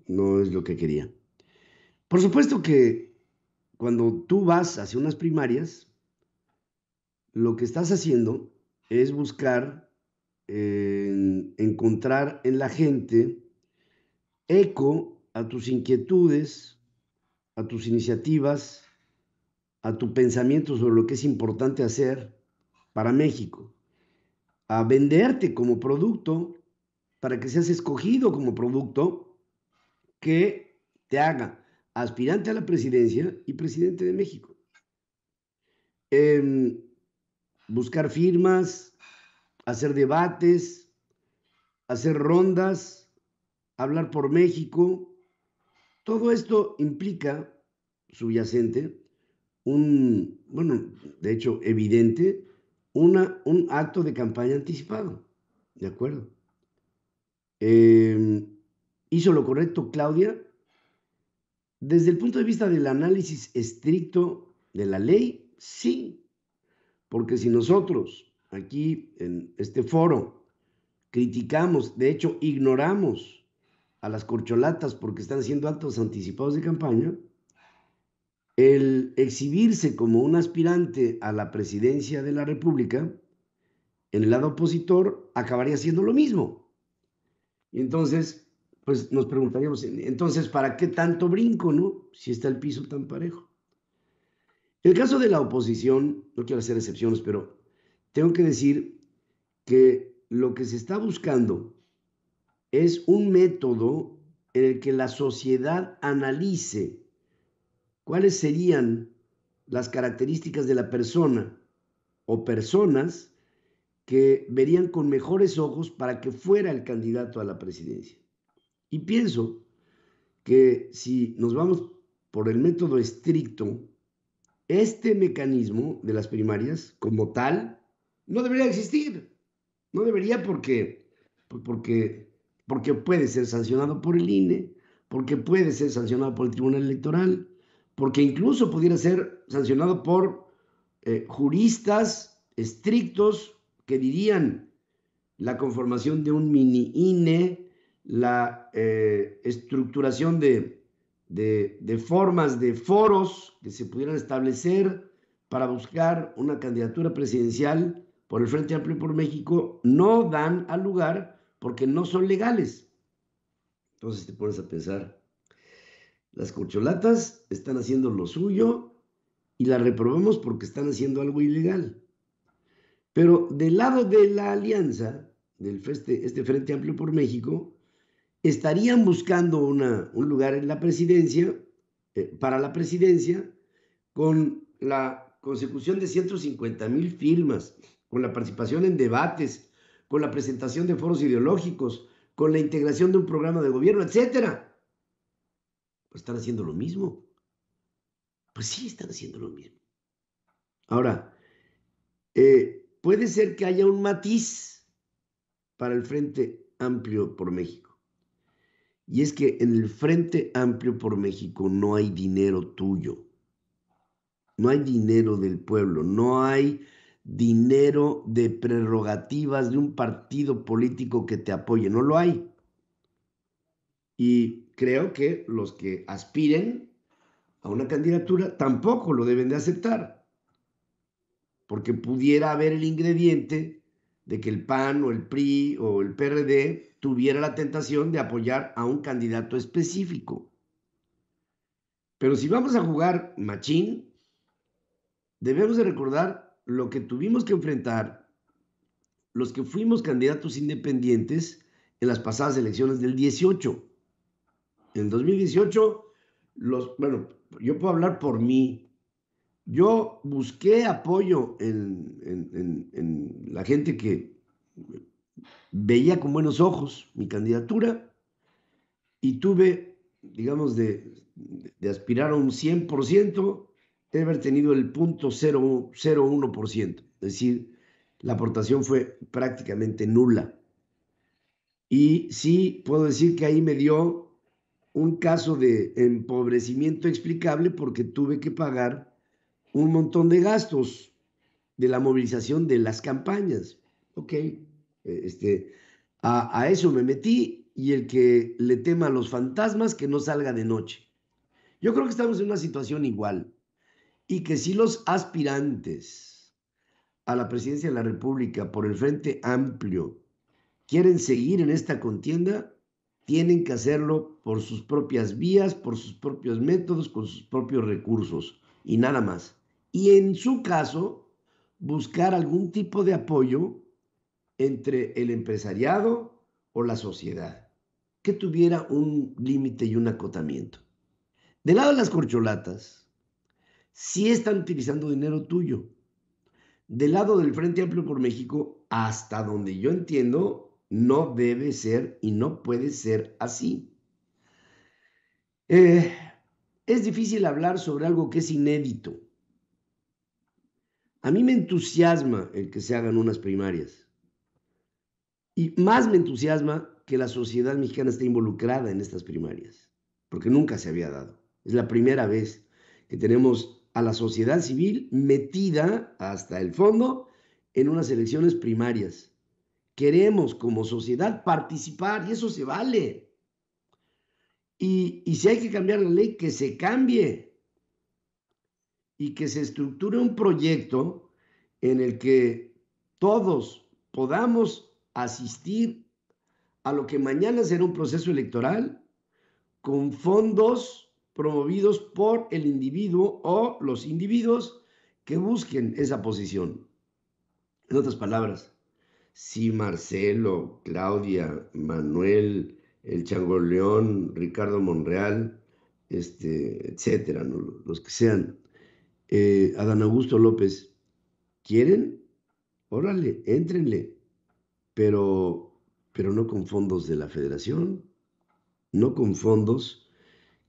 B: lo que quería. Por supuesto que cuando tú vas hacia unas primarias, lo que estás haciendo es buscar encontrar en la gente eco a tus inquietudes, a tus iniciativas, a tu pensamiento sobre lo que es importante hacer para México, a venderte como producto para que seas escogido como producto que te haga aspirante a la presidencia y presidente de México. Buscar firmas, hacer debates, hacer rondas, hablar por México. Todo esto implica subyacente, de hecho evidente, un acto de campaña anticipado. ¿De acuerdo? ¿Hizo lo correcto Claudia? Desde el punto de vista del análisis estricto de la ley, sí. Porque si nosotros aquí en este foro criticamos, de hecho ignoramos a las corcholatas porque están haciendo actos anticipados de campaña, el exhibirse como un aspirante a la presidencia de la República en el lado opositor acabaría siendo lo mismo. Y entonces, pues nos preguntaríamos, entonces, ¿para qué tanto brinco, no? Si está el piso tan parejo. En el caso de la oposición, no quiero hacer excepciones, pero tengo que decir que lo que se está buscando es un método en el que la sociedad analice cuáles serían las características de la persona o personas que verían con mejores ojos para que fuera el candidato a la presidencia. Y pienso que si nos vamos por el método estricto, este mecanismo de las primarias como tal no debería existir. No debería porque puede ser sancionado por el INE, porque puede ser sancionado por el Tribunal Electoral, porque incluso pudiera ser sancionado por juristas estrictos que dirían la conformación de un mini INE, la estructuración de formas de foros que se pudieran establecer para buscar una candidatura presidencial por el Frente Amplio por México, no dan al lugar porque no son legales. Entonces te pones a pensar, las corcholatas están haciendo lo suyo y las reprobamos porque están haciendo algo ilegal. Pero del lado de la alianza, este Frente Amplio por México, estarían buscando un lugar en la presidencia, para la presidencia, con la consecución de 150,000 firmas, con la participación en debates, con la presentación de foros ideológicos, con la integración de un programa de gobierno, etc. Pues están haciendo lo mismo. Pues sí, están haciendo lo mismo. Ahora, puede ser que haya un matiz para el Frente Amplio por México. Y es que en el Frente Amplio por México no hay dinero tuyo. No hay dinero del pueblo. No hay dinero de prerrogativas de un partido político que te apoye. No lo hay. Y creo que los que aspiren a una candidatura tampoco lo deben de aceptar. Porque pudiera haber el ingrediente de que el PAN o el PRI o el PRD tuviera la tentación de apoyar a un candidato específico. Pero si vamos a jugar machín, debemos de recordar lo que tuvimos que enfrentar los que fuimos candidatos independientes en las pasadas elecciones del 18. En 2018, bueno, yo puedo hablar por mí. Yo busqué apoyo en la gente que veía con buenos ojos mi candidatura y tuve, digamos, de aspirar a un 100%, de haber tenido el 0.01%. Es decir, la aportación fue prácticamente nula. Y sí, puedo decir que ahí me dio un caso de empobrecimiento explicable porque tuve que pagar un montón de gastos de la movilización de las campañas. Ok, a eso me metí, y el que le tema a los fantasmas, que no salga de noche. Yo creo que estamos en una situación igual, y que si los aspirantes a la presidencia de la República por el Frente Amplio quieren seguir en esta contienda, tienen que hacerlo por sus propias vías, por sus propios métodos, con sus propios recursos, y nada más. Y en su caso, buscar algún tipo de apoyo entre el empresariado o la sociedad, que tuviera un límite y un acotamiento. Del lado de las corcholatas, sí están utilizando dinero tuyo. Del lado del Frente Amplio por México, hasta donde yo entiendo, no debe ser y no puede ser así. Es difícil hablar sobre algo que es inédito. A mí me entusiasma el que se hagan unas primarias. Y más me entusiasma que la sociedad mexicana esté involucrada en estas primarias, porque nunca se había dado. Es la primera vez que tenemos a la sociedad civil metida hasta el fondo en unas elecciones primarias. Queremos como sociedad participar, y eso se vale. Y si hay que cambiar la ley, que se cambie. Y que se estructure un proyecto en el que todos podamos asistir a lo que mañana será un proceso electoral con fondos promovidos por el individuo o los individuos que busquen esa posición. En otras palabras, si Marcelo, Claudia, Manuel, el Changoleón, Ricardo Monreal, etcétera, ¿no? Los que sean, Adán Augusto López, ¿quieren? Órale, éntrenle, pero no con fondos de la federación, no con fondos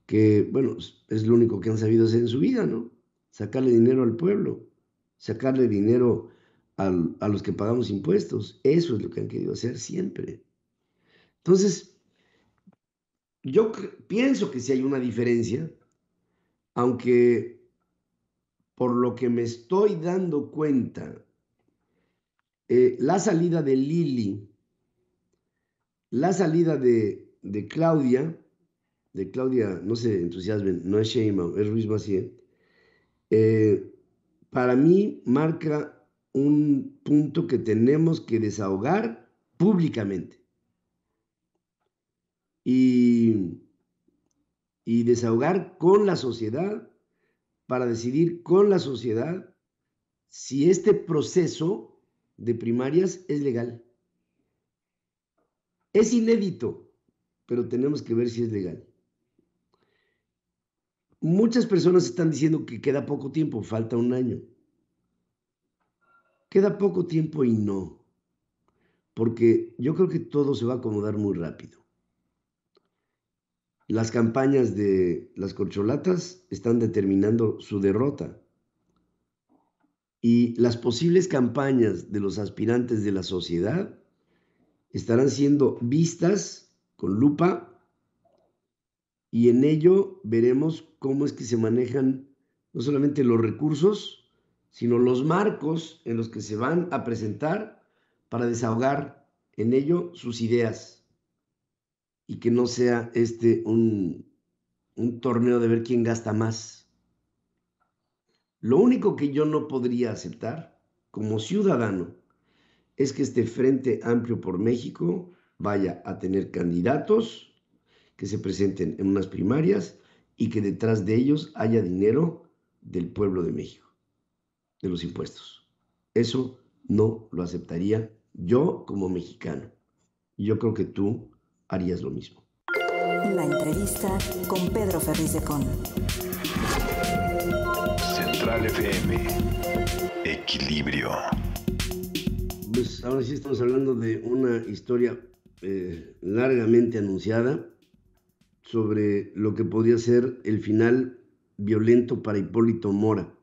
B: que, bueno, es lo único que han sabido hacer en su vida, ¿no? Sacarle dinero al pueblo, sacarle dinero a los que pagamos impuestos. Eso es lo que han querido hacer siempre. Entonces, yo pienso que sí hay una diferencia, aunque por lo que me estoy dando cuenta, la salida de Lili, la salida de Claudia, no se entusiasmen, no es Sheinbaum, es Ruiz Massieu, para mí marca un punto que tenemos que desahogar públicamente y desahogar con la sociedad, para decidir con la sociedad si este proceso de primarias es legal. Es inédito, pero tenemos que ver si es legal. Muchas personas están diciendo que queda poco tiempo, falta un año. Queda poco tiempo y no, porque yo creo que todo se va a acomodar muy rápido. Las campañas de las corcholatas están determinando su derrota, y las posibles campañas de los aspirantes de la sociedad estarán siendo vistas con lupa, y en ello veremos cómo es que se manejan no solamente los recursos, sino los marcos en los que se van a presentar para desahogar en ello sus ideas, y que no sea un torneo de ver quién gasta más. Lo único que yo no podría aceptar como ciudadano es que este Frente Amplio por México vaya a tener candidatos que se presenten en unas primarias y que detrás de ellos haya dinero del pueblo de México, de los impuestos. Eso no lo aceptaría yo como mexicano. Y yo creo que tú harías lo mismo.
A: La entrevista con Pedro Ferriz de Con.
H: Central FM. Equilibrio.
B: Pues ahora sí estamos hablando de una historia largamente anunciada sobre lo que podría ser el final violento para Hipólito Mora.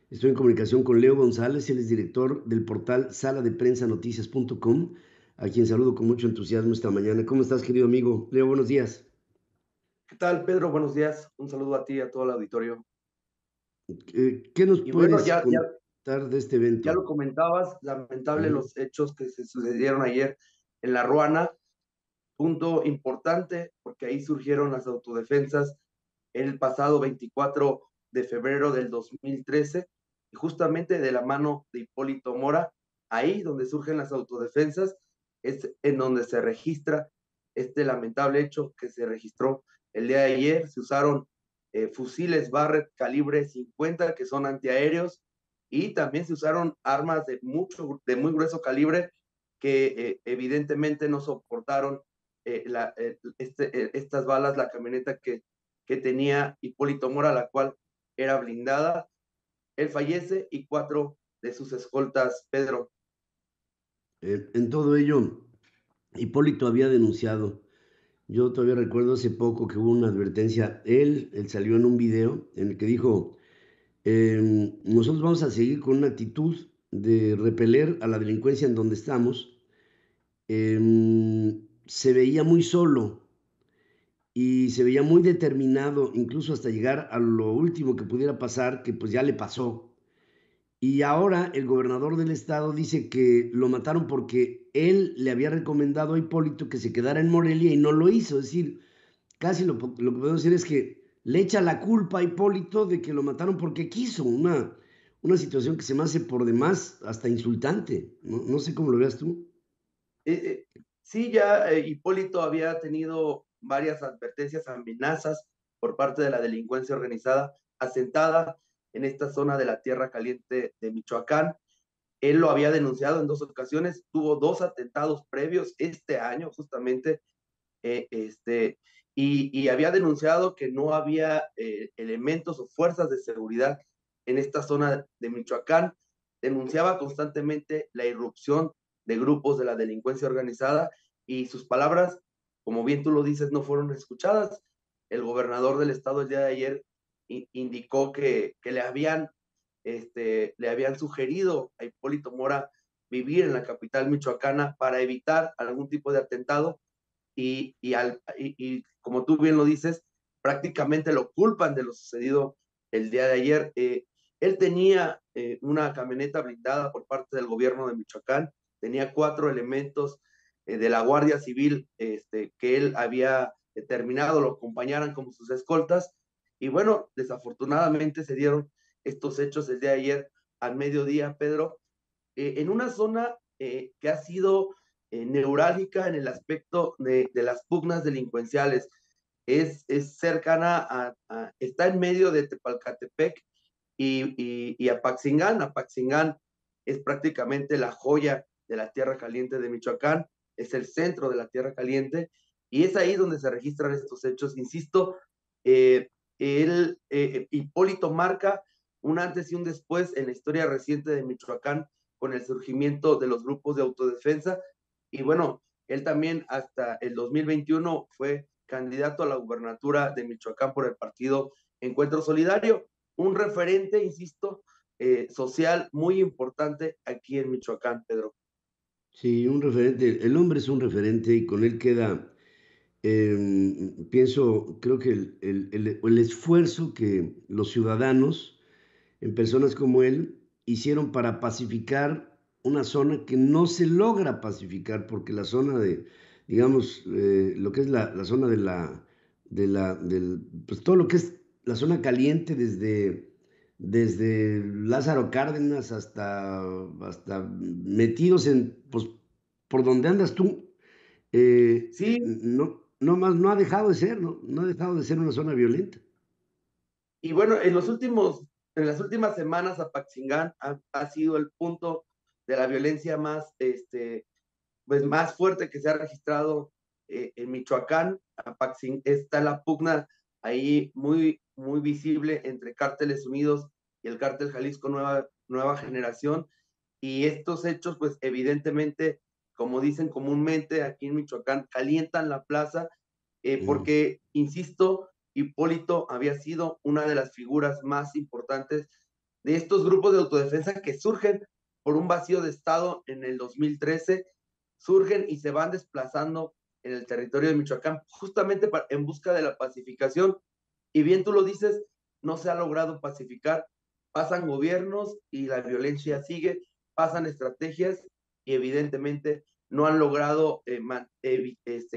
B: Estoy en comunicación con Leo González, él es director del portal saladeprensanoTicias.com, a quien saludo con mucho entusiasmo esta mañana. ¿Cómo estás, querido amigo? Leo, buenos días.
I: ¿Qué tal, Pedro? Buenos días. Un saludo a ti y a todo el auditorio.
B: ¿Qué nos puedes contar de este evento?
I: Ya lo comentabas, lamentable los hechos que se sucedieron ayer en La Ruana. Punto importante, porque ahí surgieron las autodefensas el pasado 24 de febrero del 2013, y justamente de la mano de Hipólito Mora, ahí donde surgen las autodefensas, es en donde se registra este lamentable hecho que se registró el día de ayer. Se usaron fusiles Barrett calibre 50, que son antiaéreos, y también se usaron armas de muy grueso calibre que evidentemente no soportaron estas balas, la camioneta que tenía Hipólito Mora, la cual era blindada. Él fallece y 4 de sus escoltas, Pedro.
B: En todo ello, Hipólito había denunciado. Yo todavía recuerdo hace poco que hubo una advertencia. Él salió en un video en el que dijo, nosotros vamos a seguir con una actitud de repeler a la delincuencia en donde estamos. Se veía muy solo y se veía muy determinado, incluso hasta llegar a lo último que pudiera pasar, que pues ya le pasó. Y ahora el gobernador del estado dice que lo mataron porque él le había recomendado a Hipólito que se quedara en Morelia y no lo hizo. Es decir, casi lo que podemos decir es que le echa la culpa a Hipólito de que lo mataron porque quiso. Una situación que se me hace por demás hasta insultante. No sé cómo lo veas tú.
I: Sí, ya Hipólito había tenido varias advertencias, amenazas por parte de la delincuencia organizada asentada en esta zona de la Tierra Caliente de Michoacán. Él lo había denunciado en 2 ocasiones, tuvo 2 atentados previos este año justamente, y había denunciado que no había elementos o fuerzas de seguridad en esta zona de Michoacán. Denunciaba constantemente la irrupción de grupos de la delincuencia organizada, y sus palabras, como bien tú lo dices, no fueron escuchadas. El gobernador del estado el día de ayer indicó que le habían sugerido a Hipólito Mora vivir en la capital michoacana para evitar algún tipo de atentado, y como tú bien lo dices, prácticamente lo culpan de lo sucedido el día de ayer. Él tenía una camioneta blindada por parte del gobierno de Michoacán, tenía 4 elementos de la Guardia Civil que él había determinado lo acompañaran como sus escoltas, y bueno, desafortunadamente se dieron estos hechos el día de ayer al mediodía, Pedro, en una zona que ha sido neurálgica en el aspecto de las pugnas delincuenciales. Es cercana está en medio de Tepalcatepec y Apaxingán. Apaxingán es prácticamente la joya de la Tierra Caliente de Michoacán, es el centro de la Tierra Caliente, y es ahí donde se registran estos hechos. Insisto, Hipólito marca un antes y un después en la historia reciente de Michoacán con el surgimiento de los grupos de autodefensa, y bueno, él también hasta el 2021 fue candidato a la gubernatura de Michoacán por el partido Encuentro Solidario, un referente, insisto, social muy importante aquí en Michoacán, Pedro.
B: Sí, un referente. El hombre es un referente y con él queda, creo que el esfuerzo que los ciudadanos, en personas como él, hicieron para pacificar una zona que no se logra pacificar, porque la zona de, digamos, lo que es la zona pues todo lo que es la zona caliente desde Lázaro Cárdenas hasta metidos pues, por donde andas tú,
I: Sí,
B: no ha dejado de ser, ¿no? No ha dejado de ser una zona violenta.
I: y bueno, en las últimas semanas Apaxingán ha sido el punto de la violencia más, pues más fuerte que se ha registrado en Michoacán. Está la pugna ahí muy, muy visible entre Cárteles Unidos y el Cártel Jalisco Nueva Generación. Y estos hechos, pues evidentemente, como dicen comúnmente aquí en Michoacán, calientan la plaza, porque, insisto, Hipólito había sido una de las figuras más importantes de estos grupos de autodefensa que surgen por un vacío de Estado en el 2013, surgen y se van desplazando en el territorio de Michoacán, justamente en busca de la pacificación. Y bien tú lo dices, no se ha logrado pacificar, pasan gobiernos y la violencia sigue, pasan estrategias y evidentemente no han logrado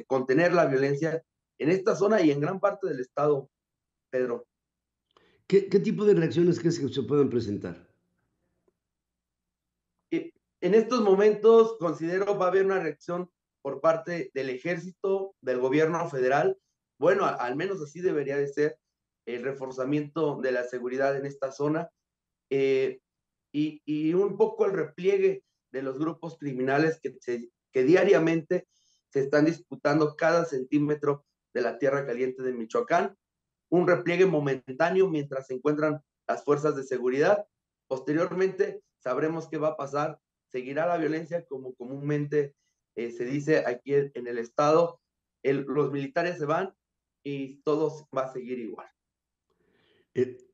I: contener la violencia en esta zona y en gran parte del estado, Pedro.
B: ¿Qué tipo de reacciones crees que se puedan presentar?
I: En estos momentos considero va a haber una reacción por parte del ejército, del gobierno federal. Bueno, al menos así debería de ser el reforzamiento de la seguridad en esta zona, y un poco el repliegue de los grupos criminales que diariamente se están disputando cada centímetro de la tierra caliente de Michoacán. Un repliegue momentáneo mientras se encuentran las fuerzas de seguridad. Posteriormente sabremos qué va a pasar. Seguirá la violencia como comúnmente se dice aquí en el estado. Los militares se van y todo va a seguir igual.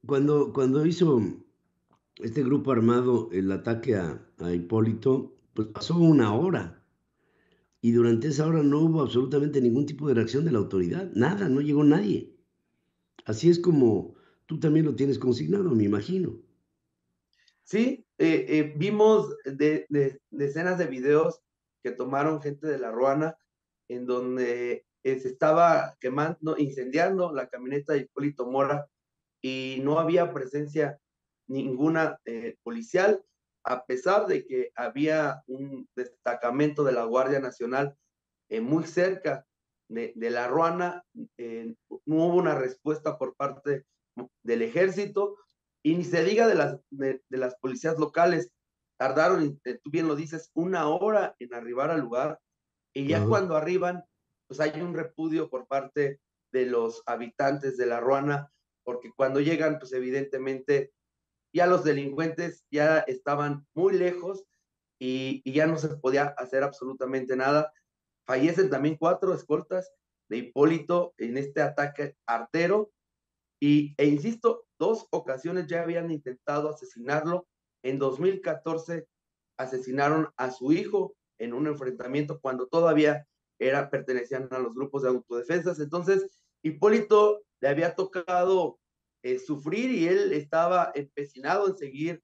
B: Cuando hizo este grupo armado el ataque a Hipólito, pues pasó una hora y durante esa hora no hubo absolutamente ningún tipo de reacción de la autoridad, nada, no llegó nadie. Así es como tú también lo tienes consignado, me imagino.
I: Sí, vimos decenas de videos que tomaron gente de La Ruana, en donde se estaba quemando, incendiando la camioneta de Hipólito Mora y no había presencia ninguna policial, a pesar de que había un destacamento de la Guardia Nacional muy cerca de La Ruana. No hubo una respuesta por parte del ejército y ni se diga de las policías locales. Tardaron, tú bien lo dices, una hora en arribar al lugar, y ya cuando arriban, pues hay un repudio por parte de los habitantes de La Ruana, porque cuando llegan, pues evidentemente ya los delincuentes ya estaban muy lejos y ya no se podía hacer absolutamente nada. Fallecen también 4 escoltas de Hipólito en este ataque artero, e insisto, 2 ocasiones ya habían intentado asesinarlo. En 2014 asesinaron a su hijo en un enfrentamiento cuando todavía pertenecían a los grupos de autodefensas. Entonces, Hipólito le había tocado sufrir y él estaba empecinado en seguir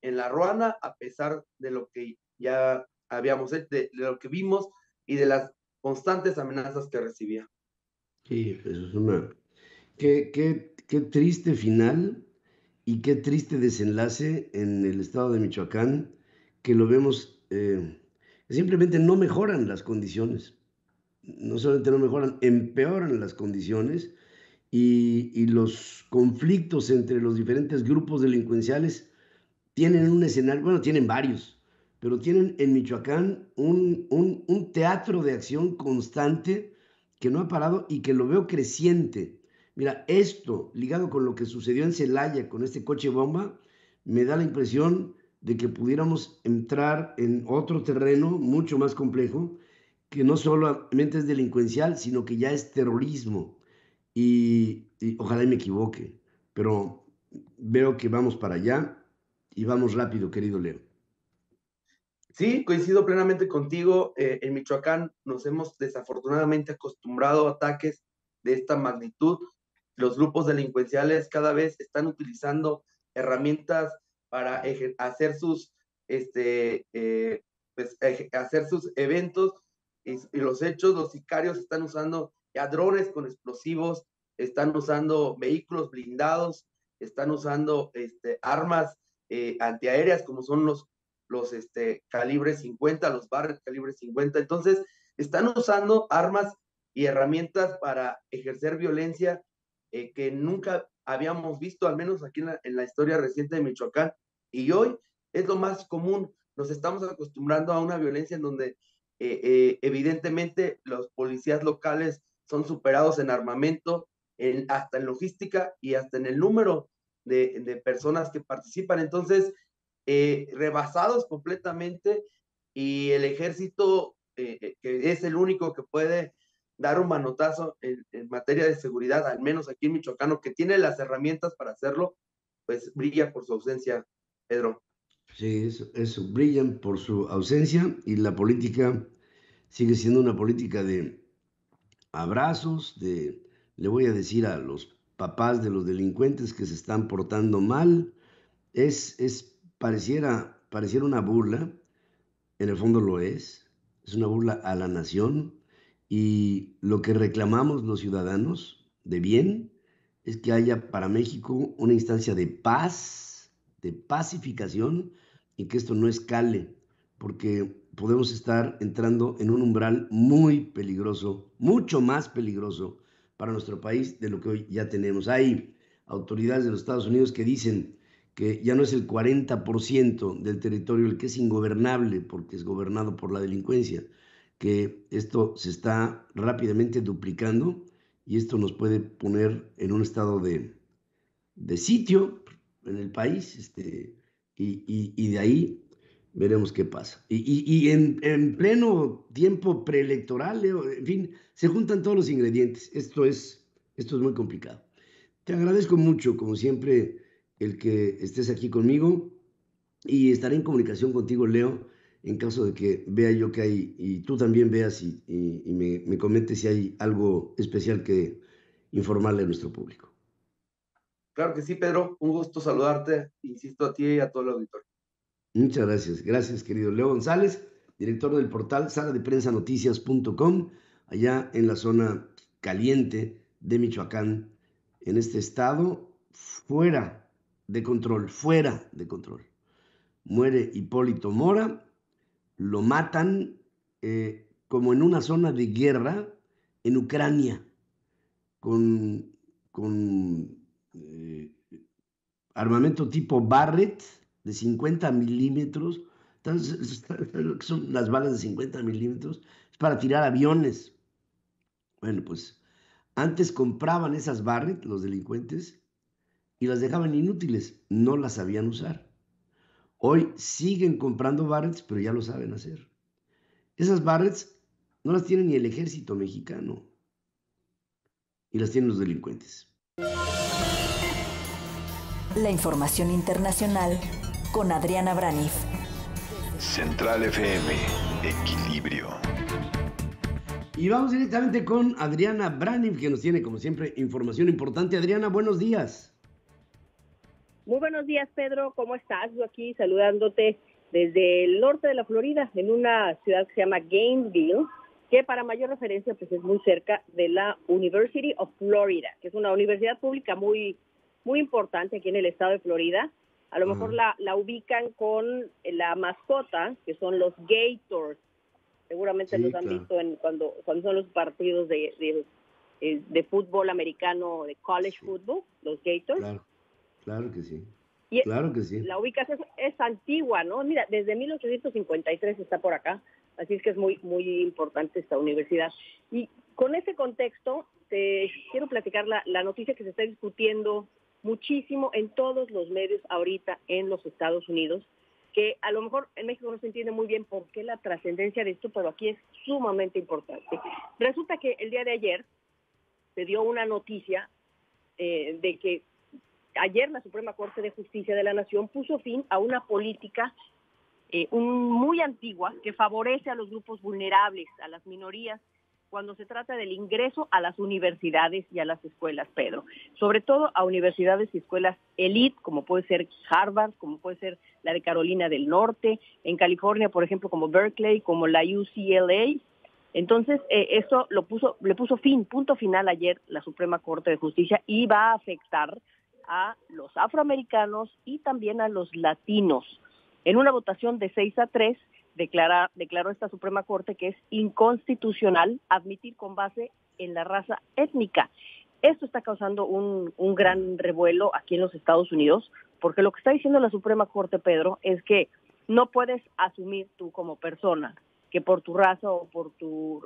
I: en La Ruana a pesar de lo que ya habíamos hecho, de lo que vimos y de las constantes amenazas que recibía.
B: Sí, eso es una... Qué triste final y qué triste desenlace en el estado de Michoacán, que lo vemos, simplemente no mejoran las condiciones. No solamente no mejoran, empeoran las condiciones y los conflictos entre los diferentes grupos delincuenciales tienen un escenario, bueno, tienen varios, pero tienen en Michoacán un teatro de acción constante que no ha parado y que lo veo creciente. Mira, esto ligado con lo que sucedió en Celaya con este coche bomba, me da la impresión de que pudiéramos entrar en otro terreno mucho más complejo, que no solamente es delincuencial, sino que ya es terrorismo. Y ojalá y me equivoque, pero veo que vamos para allá y vamos rápido, querido Leo.
I: Sí, coincido plenamente contigo. En Michoacán nos hemos desafortunadamente acostumbrado a ataques de esta magnitud. Los grupos delincuenciales cada vez están utilizando herramientas para hacer hacer sus eventos y los hechos. Los sicarios están usando ya drones con explosivos, están usando vehículos blindados, están usando armas antiaéreas como son los calibre 50, los Barrett calibre 50. Entonces, están usando armas y herramientas para ejercer violencia que nunca habíamos visto, al menos aquí en la historia reciente de Michoacán, y hoy es lo más común. Nos estamos acostumbrando a una violencia en donde evidentemente los policías locales son superados en armamento, hasta en logística y hasta en el número de personas que participan. Entonces, rebasados completamente, y el ejército, que es el único que puede dar un manotazo en materia de seguridad, al menos aquí en Michoacán, que tiene las herramientas para hacerlo, pues brilla por su ausencia, Pedro.
B: Sí, eso, brillan por su ausencia, y la política sigue siendo una política de abrazos, le voy a decir a los papás de los delincuentes que se están portando mal, pareciera una burla, en el fondo lo es una burla a la nación, y lo que reclamamos los ciudadanos de bien es que haya para México una instancia de paz, de pacificación, y que esto no escale, porque podemos estar entrando en un umbral muy peligroso, mucho más peligroso para nuestro país de lo que hoy ya tenemos. Hay autoridades de los Estados Unidos que dicen que ya no es el 40% del territorio el que es ingobernable porque es gobernado por la delincuencia, que esto se está rápidamente duplicando, y esto nos puede poner en un estado de sitio en el país, y de ahí veremos qué pasa. Y en pleno tiempo preelectoral, Leo, en fin, se juntan todos los ingredientes. Esto es muy complicado. Te agradezco mucho, como siempre, el que estés aquí conmigo, y estaré en comunicación contigo, Leo, en caso de que vea yo que hay, y tú también veas, y me comentes si hay algo especial que informarle a nuestro público.
I: Claro que sí, Pedro, un gusto saludarte, insisto, a ti y a todo el auditorio.
B: Muchas gracias. Gracias, querido Leo González, director del portal saladeprensanoticias.com, allá en la zona caliente de Michoacán, en este estado fuera de control. Muere Hipólito Mora, lo matan como en una zona de guerra en Ucrania, con armamento tipo Barrett de 50 milímetros. Son las balas de 50 milímetros, es para tirar aviones. Bueno, pues antes compraban esas Barrett los delincuentes y las dejaban inútiles, no las sabían usar. Hoy siguen comprando Barretts, pero ya lo saben hacer. Esas Barretts no las tiene ni el ejército mexicano, y las tienen los delincuentes.
A: La información internacional con Adriana Braniff.
H: Central FM, Equilibrio.
B: Y vamos directamente con Adriana Braniff, que nos tiene, como siempre, información importante. Adriana, buenos días.
J: Muy buenos días, Pedro. ¿Cómo estás? Yo aquí saludándote desde el norte de la Florida, en una ciudad que se llama Gainesville, que para mayor referencia pues es muy cerca de la University of Florida, que es una universidad pública muy importante aquí en el estado de Florida. A lo mejor la ubican con la mascota, que son los Gators. Seguramente los han visto cuando son los partidos de fútbol americano, de college football, los Gators.
B: Claro que sí.
J: Y
B: claro que sí.
J: La ubicación es antigua, ¿no? Mira, desde 1853 está por acá, así es que es muy importante esta universidad. Y con ese contexto, te quiero platicar la noticia que se está discutiendo muchísimo en todos los medios ahorita en los Estados Unidos, que a lo mejor en México no se entiende muy bien por qué la trascendencia de esto, pero aquí es sumamente importante. Resulta que el día de ayer se dio una noticia de que ayer la Suprema Corte de Justicia de la Nación puso fin a una política muy antigua que favorece a los grupos vulnerables, a las minorías, cuando se trata del ingreso a las universidades y a las escuelas, Pedro. Sobre todo a universidades y escuelas elite, como puede ser Harvard, como puede ser la de Carolina del Norte, en California, por ejemplo, como Berkeley, como la UCLA. Entonces, eso le puso punto final ayer la Suprema Corte de Justicia, y va a afectar a los afroamericanos y también a los latinos. En una votación de 6-3, declaró esta Suprema Corte que es inconstitucional admitir con base en la raza étnica. Esto está causando un gran revuelo aquí en los Estados Unidos, porque lo que está diciendo la Suprema Corte, Pedro, es que no puedes asumir tú como persona que por tu raza o por tus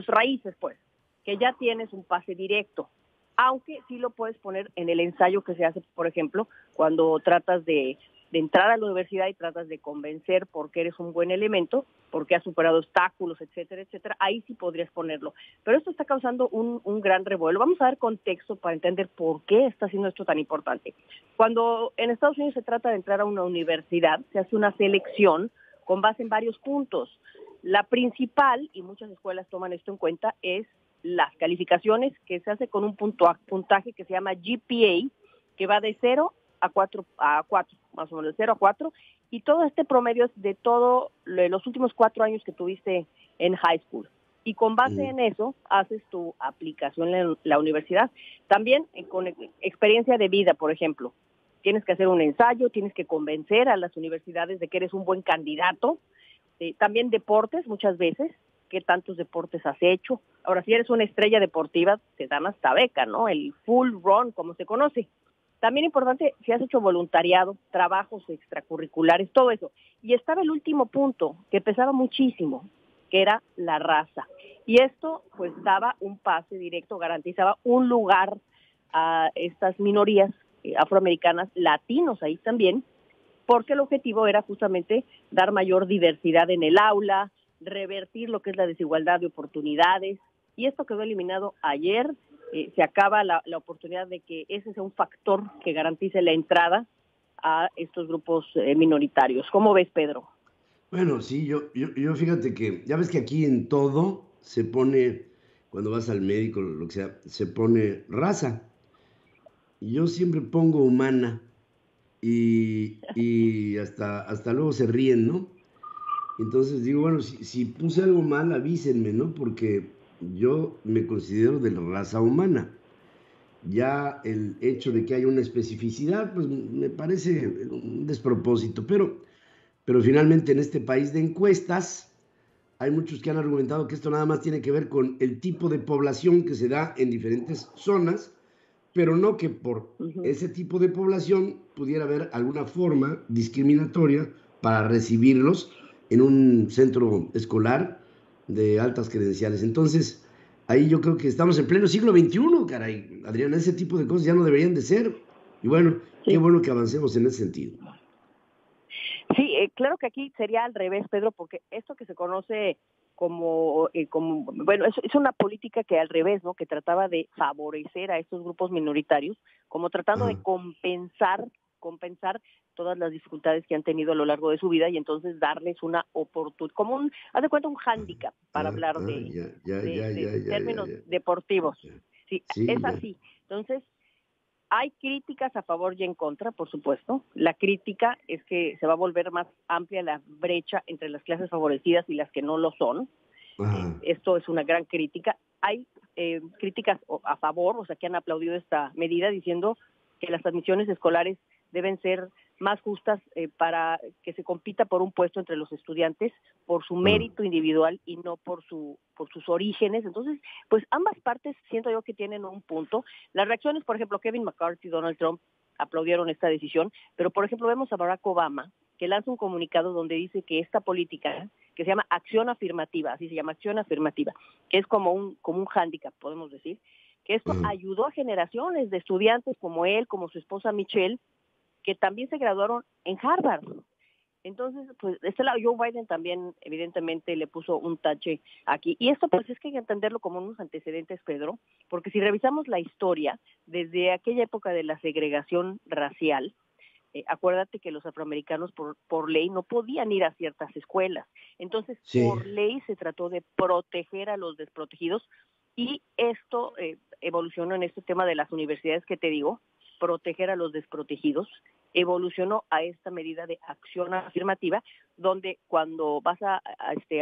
J: raíces, pues, que ya tienes un pase directo, aunque sí lo puedes poner en el ensayo que se hace, por ejemplo, cuando tratas de entrar a la universidad y tratas de convencer porque eres un buen elemento, porque has superado obstáculos, etcétera, etcétera, ahí sí podrías ponerlo. Pero esto está causando un gran revuelo. Vamos a dar contexto para entender por qué está siendo esto tan importante. Cuando en Estados Unidos se trata de entrar a una universidad, se hace una selección con base en varios puntos. La principal, y muchas escuelas toman esto en cuenta, es las calificaciones, que se hace con un puntaje que se llama GPA, que va de 0 a 4, más o menos de 0 a 4, y todo este promedio es de todos los últimos 4 años que tuviste en high school. Y con base en eso, haces tu aplicación en la universidad. También con experiencia de vida, por ejemplo. Tienes que hacer un ensayo, tienes que convencer a las universidades de que eres un buen candidato. También deportes, muchas veces. ¿Qué tantos deportes has hecho? Ahora, si eres una estrella deportiva, te dan hasta beca, ¿no? El full run, como se conoce. También importante, si has hecho voluntariado, trabajos extracurriculares, todo eso. Y estaba el último punto, que pesaba muchísimo, que era la raza. Y esto, pues, daba un pase directo, garantizaba un lugar a estas minorías afroamericanas, latinos ahí también, porque el objetivo era justamente dar mayor diversidad en el aula, revertir lo que es la desigualdad de oportunidades, y esto quedó eliminado ayer. Se acaba la oportunidad de que ese sea un factor que garantice la entrada a estos grupos minoritarios. ¿Cómo ves, Pedro?
B: Bueno, sí, yo fíjate que, ya ves que aquí en todo se pone, cuando vas al médico, lo que sea, se pone raza. Yo siempre pongo humana y hasta luego se ríen, ¿no? Entonces digo, bueno, si puse algo mal, avísenme, ¿no? Porque yo me considero de la raza humana. Ya el hecho de que haya una especificidad, pues me parece un despropósito, pero finalmente en este país de encuestas hay muchos que han argumentado que esto nada más tiene que ver con el tipo de población que se da en diferentes zonas, pero no que por ese tipo de población pudiera haber alguna forma discriminatoria para recibirlos en un centro escolar de altas credenciales. Entonces, ahí yo creo que estamos en pleno siglo XXI, caray, Adriana, ese tipo de cosas ya no deberían de ser. Y bueno, sí, qué bueno que avancemos en ese sentido.
J: Sí, claro que aquí sería al revés, Pedro, porque esto que se conoce como bueno, es una política que al revés, ¿no? Que trataba de favorecer a estos grupos minoritarios, como tratando de compensar todas las dificultades que han tenido a lo largo de su vida y entonces darles una oportunidad, como haz de cuenta un hándicap para hablar de términos deportivos. Sí, es así. Entonces, hay críticas a favor y en contra, por supuesto. La crítica es que se va a volver más amplia la brecha entre las clases favorecidas y las que no lo son. Esto es una gran crítica. Hay críticas a favor, o sea, que han aplaudido esta medida diciendo que las admisiones escolares deben ser más justas para que se compita por un puesto entre los estudiantes por su mérito individual y no por sus orígenes. Entonces, pues ambas partes siento yo que tienen un punto. Las reacciones, por ejemplo, Kevin McCarthy y Donald Trump aplaudieron esta decisión, pero por ejemplo vemos a Barack Obama, que lanza un comunicado donde dice que esta política, que se llama acción afirmativa, así se llama, acción afirmativa, que es como un hándicap, podemos decir, que esto ayudó a generaciones de estudiantes como él, como su esposa Michelle, que también se graduaron en Harvard. Entonces, pues, de este lado, Joe Biden también, evidentemente, le puso un tache aquí. Y esto, pues, es que hay que entenderlo como unos antecedentes, Pedro, porque si revisamos la historia, desde aquella época de la segregación racial, acuérdate que los afroamericanos por ley no podían ir a ciertas escuelas. Entonces, por ley se trató de proteger a los desprotegidos y esto evolucionó en este tema de las universidades que te digo, proteger a los desprotegidos, evolucionó a esta medida de acción afirmativa, donde cuando vas a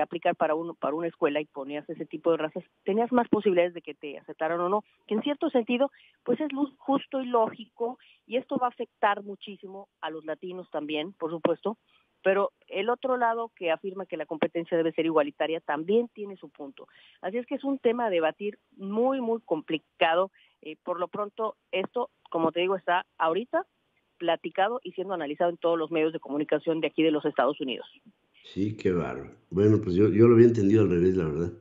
J: aplicar para una escuela y ponías ese tipo de razas, tenías más posibilidades de que te aceptaran o no, que en cierto sentido, pues es justo y lógico, y esto va a afectar muchísimo a los latinos también, por supuesto, pero el otro lado que afirma que la competencia debe ser igualitaria también tiene su punto. Así es que es un tema a debatir muy, muy complicado. Por lo pronto, esto, como te digo, está ahorita platicado y siendo analizado en todos los medios de comunicación de aquí de los Estados Unidos.
B: Sí, qué bárbaro. Bueno, pues yo lo había entendido al revés, la verdad.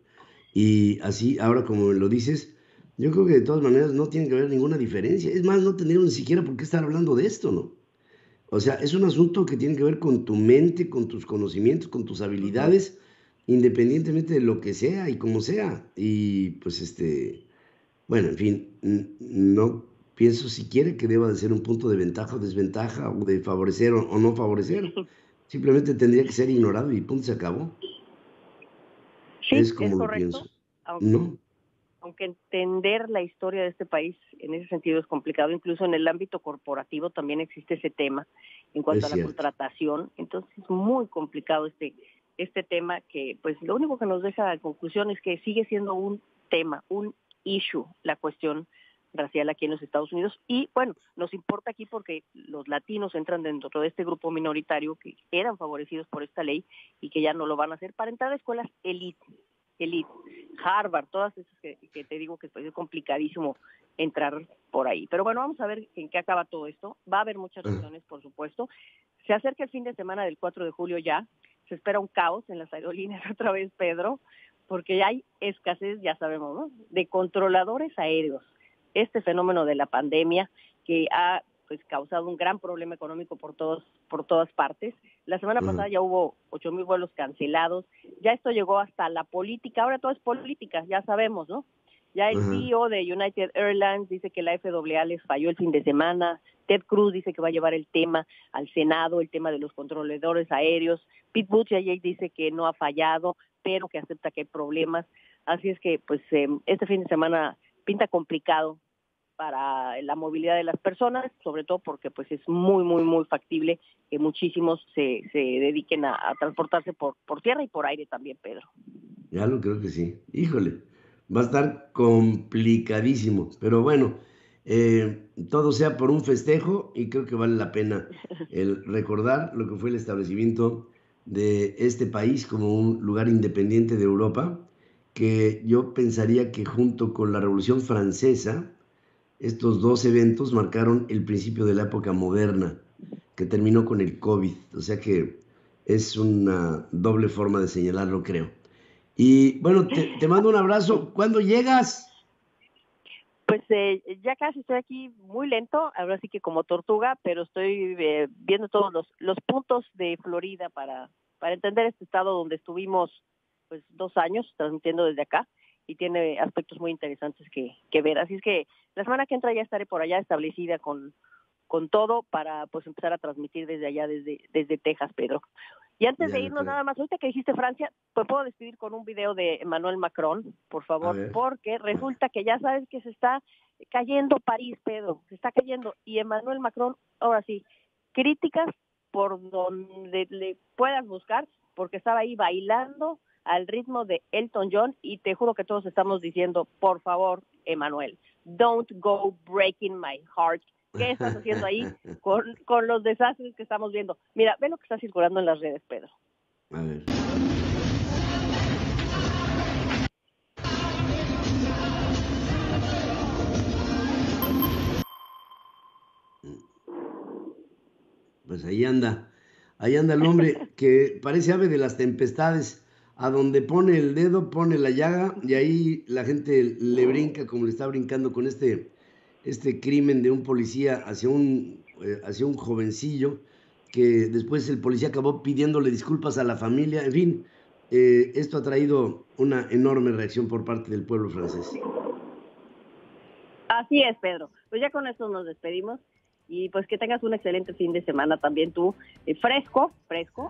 B: Y así, ahora como lo dices, yo creo que de todas maneras no tiene que haber ninguna diferencia. Es más, no tendríamos ni siquiera por qué estar hablando de esto, ¿no? O sea, es un asunto que tiene que ver con tu mente, con tus conocimientos, con tus habilidades, independientemente de lo que sea y como sea. Y pues bueno, en fin, no pienso siquiera que deba de ser un punto de ventaja o desventaja, o de favorecer o no favorecer. Simplemente tendría que ser ignorado y punto, se acabó.
J: Sí,
B: es como
J: es
B: lo
J: correcto,
B: pienso.
J: Aunque entender la historia de este país en ese sentido es complicado, incluso en el ámbito corporativo también existe ese tema en cuanto a la contratación, entonces es muy complicado este tema que pues lo único que nos deja en conclusión es que sigue siendo un tema, un issue, la cuestión racial aquí en los Estados Unidos, y bueno, nos importa aquí porque los latinos entran dentro de este grupo minoritario que eran favorecidos por esta ley y que ya no lo van a hacer para entrar a escuelas elite, Harvard, todas esas que te digo que pues es complicadísimo entrar por ahí. Pero bueno, vamos a ver en qué acaba todo esto. Va a haber muchas reuniones, por supuesto. Se acerca el fin de semana del 4 de julio ya. Se espera un caos en las aerolíneas otra vez, Pedro, porque ya hay escasez, ya sabemos, ¿no?, de controladores aéreos. Este fenómeno de la pandemia que ha pues causado un gran problema económico por todas partes. La semana pasada ya hubo 8,000 vuelos cancelados, ya esto llegó hasta la política, ahora todo es política, ya sabemos, ¿no? Ya el CEO de United Airlines dice que la FAA les falló el fin de semana, Ted Cruz dice que va a llevar el tema al Senado, el tema de los controladores aéreos, Pete Buttigieg dice que no ha fallado, pero que acepta que hay problemas, así es que pues este fin de semana pinta complicado para la movilidad de las personas, sobre todo porque pues es muy, muy, muy factible que muchísimos se dediquen a transportarse por tierra y por aire también, Pedro.
B: Ya lo creo que sí. Híjole, va a estar complicadísimo, pero bueno, todo sea por un festejo y creo que vale la pena el recordar lo que fue el establecimiento de este país como un lugar independiente de Europa, que yo pensaría que junto con la Revolución Francesa, estos dos eventos marcaron el principio de la época moderna, que terminó con el COVID. O sea que es una doble forma de señalarlo, creo. Y bueno, te mando un abrazo. ¿Cuándo llegas?
J: Pues ya casi estoy aquí muy lento, ahora sí que como tortuga, pero estoy viendo todos los puntos de Florida para entender este estado donde estuvimos pues 2 años transmitiendo desde acá. Y tiene aspectos muy interesantes que ver. Así es que la semana que entra ya estaré por allá establecida con todo para pues empezar a transmitir desde allá, desde Texas, Pedro. Y antes de irnos nada más, ahorita que dijiste Francia, pues puedo despedir con un video de Emmanuel Macron, por favor, porque resulta que ya sabes que se está cayendo París, Pedro, se está cayendo. Y Emmanuel Macron, ahora sí, críticas por donde le puedas buscar, porque estaba ahí bailando al ritmo de Elton John, y te juro que todos estamos diciendo, por favor, Emmanuel, don't go breaking my heart. ¿Qué estás haciendo ahí con los desastres que estamos viendo? Mira, ve lo que está circulando en las redes, Pedro.
B: A ver. Pues ahí anda el hombre que parece ave de las tempestades. A donde pone el dedo, pone la llaga, y ahí la gente le brinca como le está brincando con este crimen de un policía hacia un jovencillo, que después el policía acabó pidiéndole disculpas a la familia. En fin, esto ha traído una enorme reacción por parte del pueblo francés.
J: Así es, Pedro. Pues ya con esto nos despedimos. Y pues que tengas un excelente fin de semana también tú, fresco,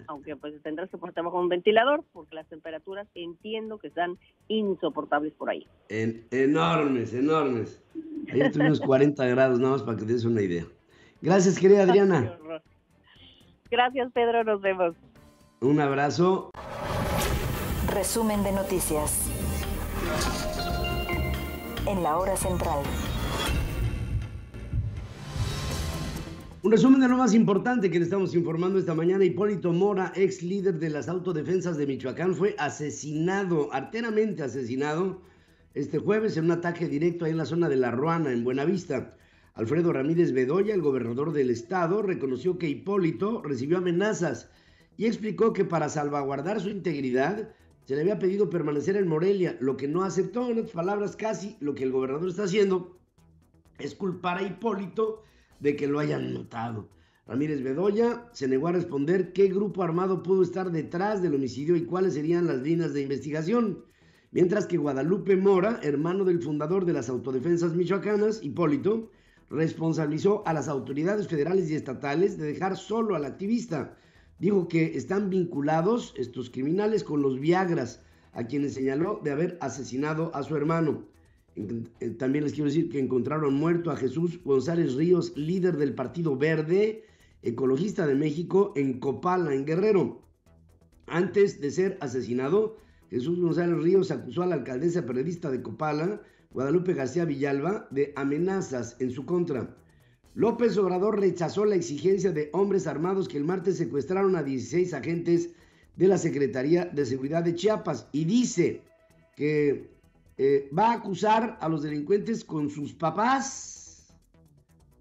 J: aunque pues tendrás que ponerte bajo un ventilador, porque las temperaturas entiendo que están insoportables por ahí.
B: Enormes. Ayer tuvimos 40 grados, nada más para que te des una idea. Gracias, querida Adriana.
J: Gracias, Pedro, nos vemos.
B: Un abrazo.
A: Resumen de noticias en la hora central.
B: Un resumen de lo más importante que le estamos informando esta mañana. Hipólito Mora, ex líder de las autodefensas de Michoacán, fue asesinado, arteramente asesinado, este jueves en un ataque directo ahí en la zona de La Ruana, en Buenavista. Alfredo Ramírez Bedoya, el gobernador del estado, reconoció que Hipólito recibió amenazas y explicó que para salvaguardar su integridad se le había pedido permanecer en Morelia, lo que no aceptó. En otras palabras, casi lo que el gobernador está haciendo es culpar a Hipólito de que lo hayan notado. Ramírez Bedoya se negó a responder qué grupo armado pudo estar detrás del homicidio y cuáles serían las líneas de investigación. Mientras que Guadalupe Mora, hermano del fundador de las autodefensas michoacanas, Hipólito, responsabilizó a las autoridades federales y estatales de dejar solo al activista. Dijo que están vinculados estos criminales con los Viagras, a quienes señaló de haber asesinado a su hermano. También les quiero decir que encontraron muerto a Jesús González Ríos, líder del Partido Verde Ecologista de México, en Copala, en Guerrero. Antes de ser asesinado, Jesús González Ríos acusó a la alcaldesa periodista de Copala, Guadalupe García Villalba, de amenazas en su contra. López Obrador rechazó la exigencia de hombres armados que el martes secuestraron a 16 agentes de la Secretaría de Seguridad de Chiapas y dice que va a acusar a los delincuentes con sus papás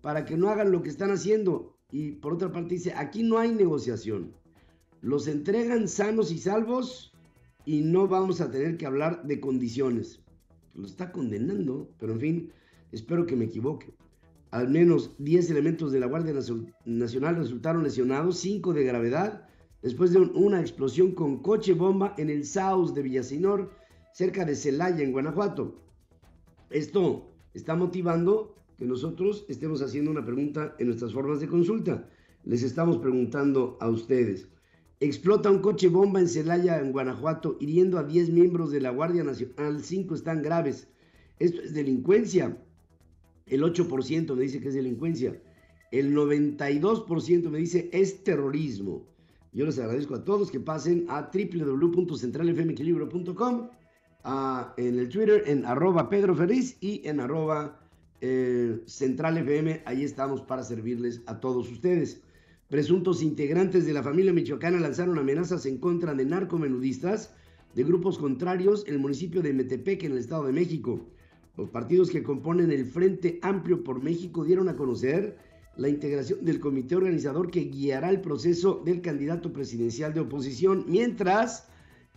B: para que no hagan lo que están haciendo. Y por otra parte dice, aquí no hay negociación. Los entregan sanos y salvos y no vamos a tener que hablar de condiciones. Los está condenando, pero en fin, espero que me equivoque. Al menos 10 elementos de la Guardia Nacional resultaron lesionados, 5 de gravedad, después de una explosión con coche bomba en el Saus de Villaseñor, cerca de Celaya, en Guanajuato. Esto está motivando que nosotros estemos haciendo una pregunta en nuestras formas de consulta. Les estamos preguntando a ustedes. Explota un coche bomba en Celaya, en Guanajuato, hiriendo a 10 miembros de la Guardia Nacional, 5 están graves. Esto es delincuencia. El 8% me dice que es delincuencia. El 92% me dice es terrorismo. Yo les agradezco a todos que pasen a www.centralfmequilibrio.com, en el Twitter, en @PedroFerriz y en @CentralFM. Ahí estamos para servirles a todos ustedes. Presuntos integrantes de la familia michoacana lanzaron amenazas en contra de narcomenudistas de grupos contrarios en el municipio de Metepec, en el Estado de México. Los partidos que componen el Frente Amplio por México dieron a conocer la integración del comité organizador que guiará el proceso del candidato presidencial de oposición, mientras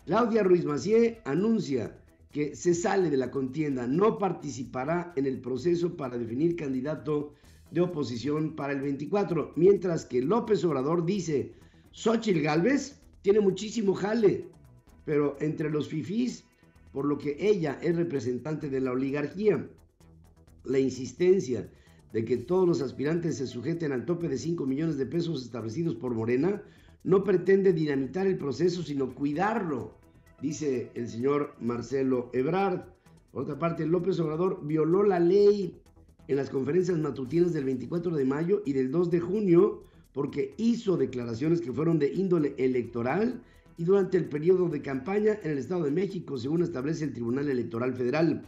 B: Claudia Ruiz Massieu anuncia que se sale de la contienda, no participará en el proceso para definir candidato de oposición para el 24, mientras que López Obrador dice, Xóchitl Gálvez tiene muchísimo jale, pero entre los fifís, por lo que ella es representante de la oligarquía. La insistencia de que todos los aspirantes se sujeten al tope de 5 millones de pesos establecidos por Morena no pretende dinamitar el proceso, sino cuidarlo, dice el señor Marcelo Ebrard. Por otra parte, López Obrador violó la ley en las conferencias matutinas del 24 de mayo y del 2 de junio porque hizo declaraciones que fueron de índole electoral y durante el periodo de campaña en el Estado de México, según establece el Tribunal Electoral Federal.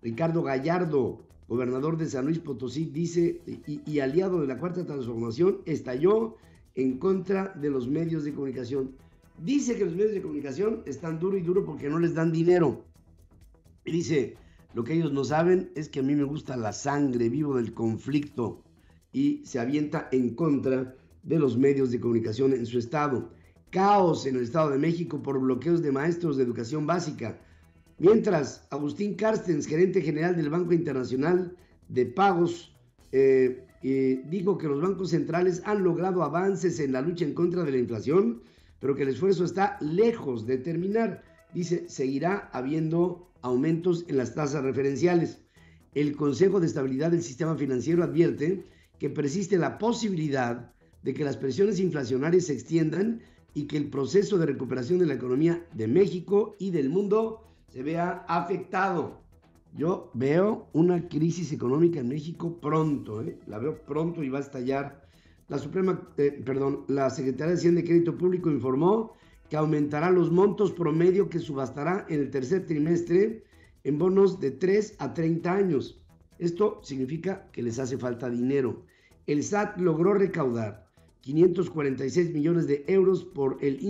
B: Ricardo Gallardo, gobernador de San Luis Potosí, dice, y aliado de la Cuarta Transformación, estalló en contra de los medios de comunicación. Dice que los medios de comunicación están duro y duro porque no les dan dinero. Y dice, lo que ellos no saben es que a mí me gusta la sangre, vivo del conflicto, y se avienta en contra de los medios de comunicación en su estado. Caos en el Estado de México por bloqueos de maestros de educación básica. Mientras, Agustín Carstens, gerente general del Banco Internacional de Pagos, dijo que los bancos centrales han logrado avances en la lucha en contra de la inflación, pero que el esfuerzo está lejos de terminar. Dice, seguirá habiendo aumentos en las tasas referenciales. El Consejo de Estabilidad del Sistema Financiero advierte que persiste la posibilidad de que las presiones inflacionarias se extiendan y que el proceso de recuperación de la economía de México y del mundo se vea afectado. Yo veo una crisis económica en México pronto, la veo pronto y va a estallar. La Secretaría de Hacienda y Crédito Público informó que aumentará los montos promedio que subastará en el tercer trimestre en bonos de 3 a 30 años. Esto significa que les hace falta dinero. el SAT logró recaudar 546 millones de euros por el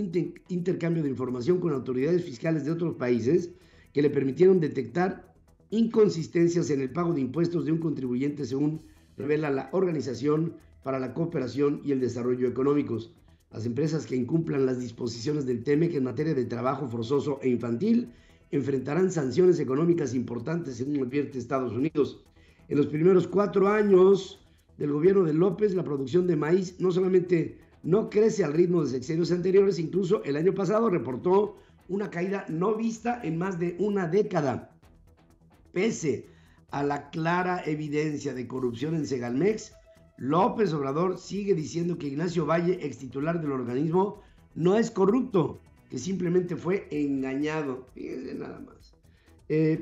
B: intercambio de información con autoridades fiscales de otros países que le permitieron detectar inconsistencias en el pago de impuestos de un contribuyente, según revela la Organización para la Cooperación y el Desarrollo Económicos. Las empresas que incumplan las disposiciones del TEMEC en materia de trabajo forzoso e infantil enfrentarán sanciones económicas importantes, según advierte Estados Unidos. En los primeros 4 años del gobierno de López, la producción de maíz no solamente no crece al ritmo de sexenios anteriores, incluso el año pasado reportó una caída no vista en más de una década. Pese a la clara evidencia de corrupción en Segalmex, López Obrador sigue diciendo que Ignacio Valle, ex titular del organismo, no es corrupto, que simplemente fue engañado. Fíjense nada más.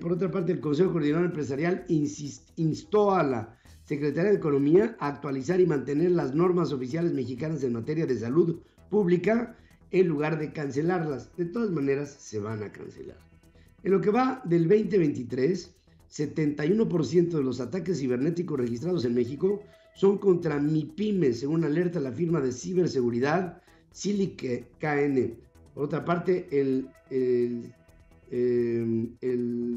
B: Por otra parte, el Consejo Coordinador Empresarial instó a la Secretaría de Economía a actualizar y mantener las normas oficiales mexicanas en materia de salud pública en lugar de cancelarlas. De todas maneras, se van a cancelar. En lo que va del 2023, 71% de los ataques cibernéticos registrados en México son contra MIPYMES, según alerta la firma de ciberseguridad SiliKN. Por otra parte, el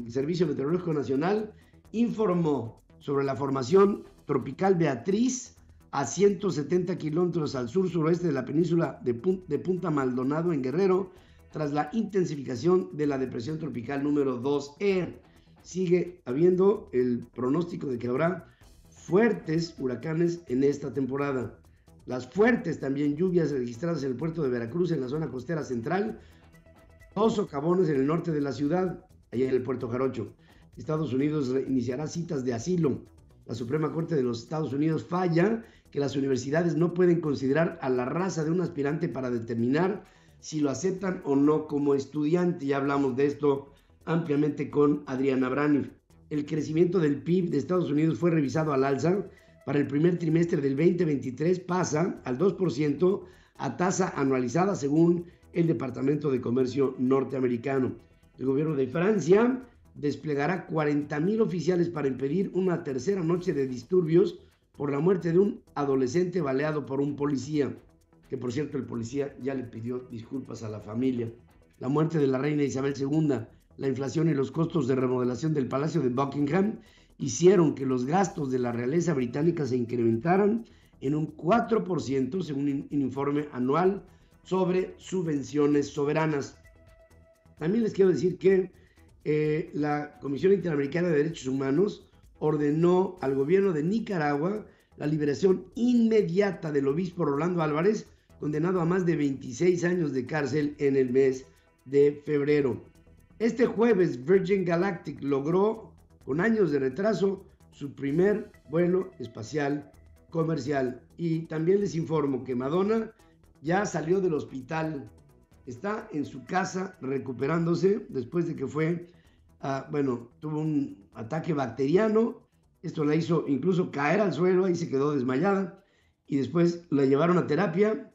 B: Servicio Meteorológico Nacional informó sobre la formación tropical Beatriz a 170 kilómetros al sur-suroeste de la península de Punta Maldonado en Guerrero, tras la intensificación de la depresión tropical número 2E. Sigue habiendo el pronóstico de que habrá fuertes huracanes en esta temporada. Las fuertes también lluvias registradas en el puerto de Veracruz, en la zona costera central, 2 socavones en el norte de la ciudad, allá en el puerto Jarocho. Estados Unidos iniciará citas de asilo. La Suprema Corte de los Estados Unidos falla que las universidades no pueden considerar a la raza de un aspirante para determinar si lo aceptan o no como estudiante. Ya hablamos de esto ampliamente con Adriana Braniff. El crecimiento del PIB de Estados Unidos fue revisado al alza. Para el primer trimestre del 2023 pasa al 2% a tasa anualizada, según el Departamento de Comercio norteamericano. El gobierno de Francia desplegará 40,000 oficiales para impedir una tercera noche de disturbios por la muerte de un adolescente baleado por un policía, que por cierto el policía ya le pidió disculpas a la familia. La muerte de la reina Isabel II, la inflación y los costos de remodelación del Palacio de Buckingham hicieron que los gastos de la realeza británica se incrementaran en un 4%, según un informe anual sobre subvenciones soberanas. También les quiero decir que la Comisión Interamericana de Derechos Humanos ordenó al gobierno de Nicaragua la liberación inmediata del obispo Rolando Álvarez, condenado a más de 26 años de cárcel en el mes de febrero. Este jueves, Virgin Galactic logró, con años de retraso, su primer vuelo espacial comercial. Y también les informo que Madonna ya salió del hospital. Está en su casa recuperándose después de que tuvo un ataque bacteriano. Esto la hizo incluso caer al suelo, ahí se quedó desmayada. Y después la llevaron a terapia.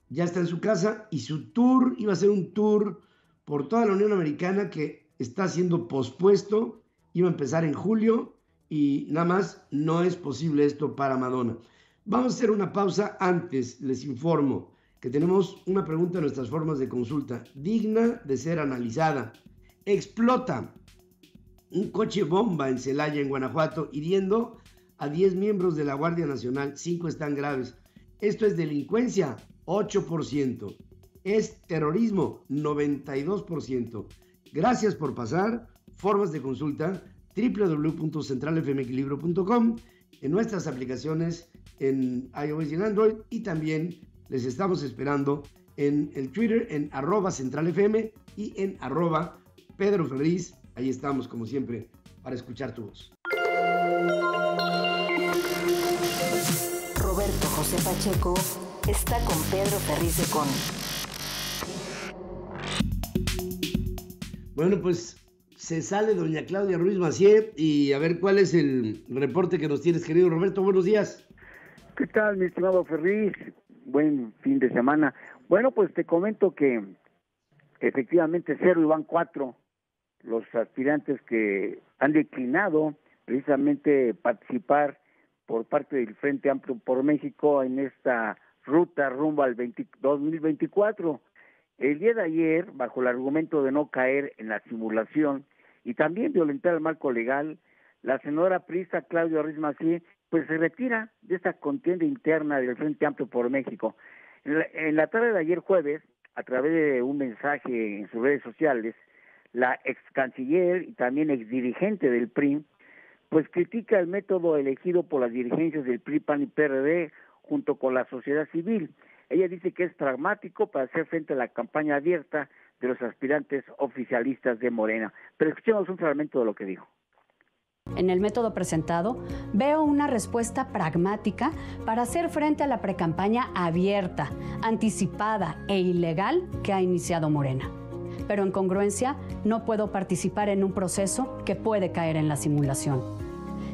B: Ya está en su casa y su tour iba a ser un tour por toda la Unión Americana que está siendo pospuesto. Iba a empezar en julio y nada más no es posible esto para Madonna. Vamos a hacer una pausa. Antes les informo que tenemos una pregunta en nuestras formas de consulta, digna de ser analizada. Explota un coche bomba en Celaya, en Guanajuato, hiriendo a 10 miembros de la Guardia Nacional, 5 están graves. Esto es delincuencia, 8%. Es terrorismo, 92%. Gracias por pasar. Formas de consulta, www.centralfmequilibrio.com, en nuestras aplicaciones en iOS y en Android, y también les estamos esperando en el Twitter, en @centralfm y en @PedroFerriz. Ahí estamos, como siempre, para escuchar tu voz.
A: Roberto José Pacheco está con Pedro Ferriz de Con.
B: Bueno, pues se sale doña Claudia Ruiz Massieu y a ver cuál es el reporte que nos tienes, querido Roberto. Buenos días.
K: ¿Qué tal, mi estimado Ferriz? Buen fin de semana. Bueno, pues te comento que efectivamente 0 y van 4 los aspirantes que han declinado precisamente participar por parte del Frente Amplio por México en esta ruta rumbo al 2024. El día de ayer, bajo el argumento de no caer en la simulación y también violentar el marco legal, la senadora priista Claudia Ruiz Massieu pues se retira de esta contienda interna del Frente Amplio por México. En la tarde de ayer jueves, a través de un mensaje en sus redes sociales, la ex canciller y también ex dirigente del PRI, pues critica el método elegido por las dirigencias del PRI, PAN y PRD junto con la sociedad civil. Ella dice que es pragmático para hacer frente a la campaña abierta de los aspirantes oficialistas de Morena. Pero escuchemos un fragmento de lo que dijo.
F: En el método presentado, veo una respuesta pragmática para hacer frente a la precampaña abierta, anticipada e ilegal que ha iniciado Morena. Pero en congruencia, no puedo participar en un proceso que puede caer en la simulación.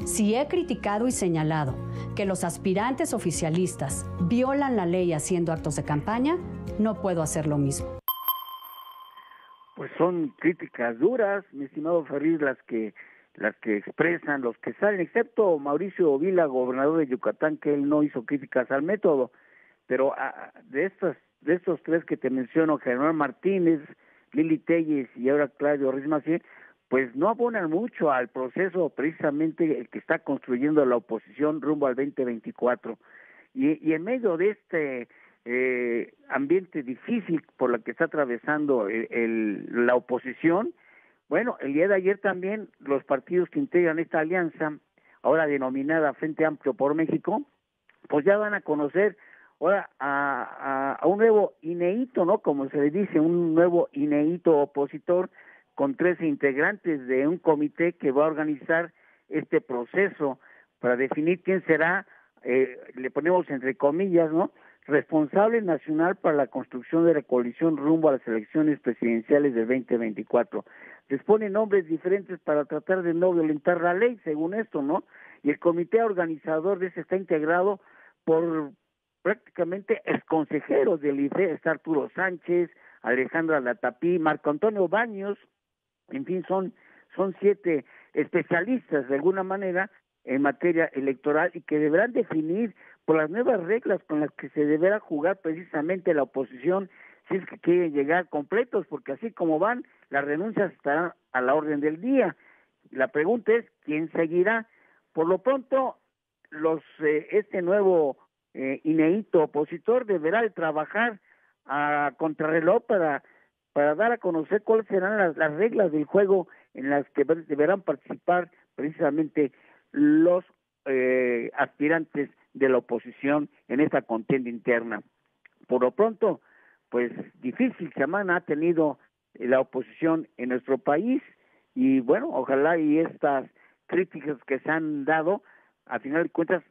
F: Si he criticado y señalado que los aspirantes oficialistas violan la ley haciendo actos de campaña, no puedo hacer lo mismo.
K: Pues son críticas duras, mi estimado Ferriz, las que expresan los que salen, excepto Mauricio Vila, gobernador de Yucatán, que él no hizo críticas al método, pero de estos tres que te menciono, Germán Martínez, Lili Telles y ahora Claudio Ruiz Massieu, pues no abonan mucho al proceso precisamente el que está construyendo la oposición rumbo al 2024. Y en medio de este ambiente difícil por el que está atravesando la oposición, bueno, el día de ayer también los partidos que integran esta alianza, ahora denominada Frente Amplio por México, pues ya van a conocer ahora a un nuevo INEITO, ¿no? Como se le dice, un nuevo INEITO opositor con 13 integrantes de un comité que va a organizar este proceso para definir quién será, le ponemos entre comillas, ¿no?, responsable nacional para la construcción de la coalición rumbo a las elecciones presidenciales del 2024. Les ponen nombres diferentes para tratar de no violentar la ley, según esto, ¿no? Y el comité organizador de ese está integrado por prácticamente exconsejeros del IFE, está Arturo Sánchez, Alejandra Latapí, Marco Antonio Baños, en fin, son 7 especialistas de alguna manera en materia electoral y que deberán definir por las nuevas reglas con las que se deberá jugar precisamente la oposición si es que quieren llegar completos, porque así como van, las renuncias estarán a la orden del día. La pregunta es, ¿quién seguirá? Por lo pronto, este nuevo INEITO opositor deberá de trabajar a contrarreloj para dar a conocer cuáles serán las reglas del juego en las que deberán participar precisamente los aspirantes de la oposición en esta contienda interna. Por lo pronto, pues difícil semana ha tenido la oposición en nuestro país y bueno, ojalá y estas críticas que se han dado, a final de cuentas,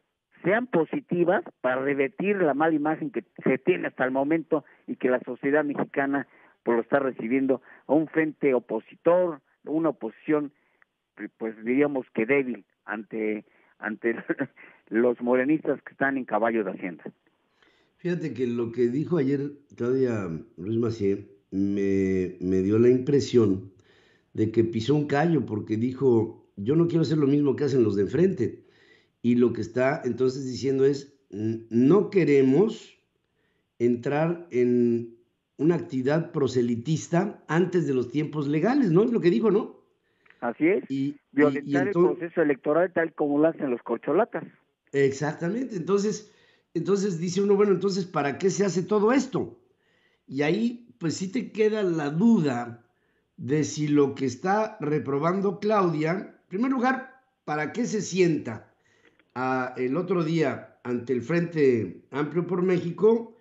K: sean positivas para revertir la mala imagen que se tiene hasta el momento y que la sociedad mexicana pues lo está recibiendo a un frente opositor, una oposición pues diríamos que débil ante los morenistas que están en caballo de hacienda.
B: Fíjate que lo que dijo ayer Claudia Ruiz Massieu me dio la impresión de que pisó un callo porque dijo, yo no quiero hacer lo mismo que hacen los de enfrente. Y lo que está entonces diciendo es, no queremos entrar en una actividad proselitista antes de los tiempos legales, ¿no? Es lo que dijo, ¿no?
K: Así es, violentar el proceso electoral tal como lo hacen los corcholatas.
B: Exactamente, entonces dice uno, bueno, entonces, ¿para qué se hace todo esto? Y ahí, pues sí te queda la duda de si lo que está reprobando Claudia, en primer lugar, ¿para qué se sienta el otro día ante el Frente Amplio por México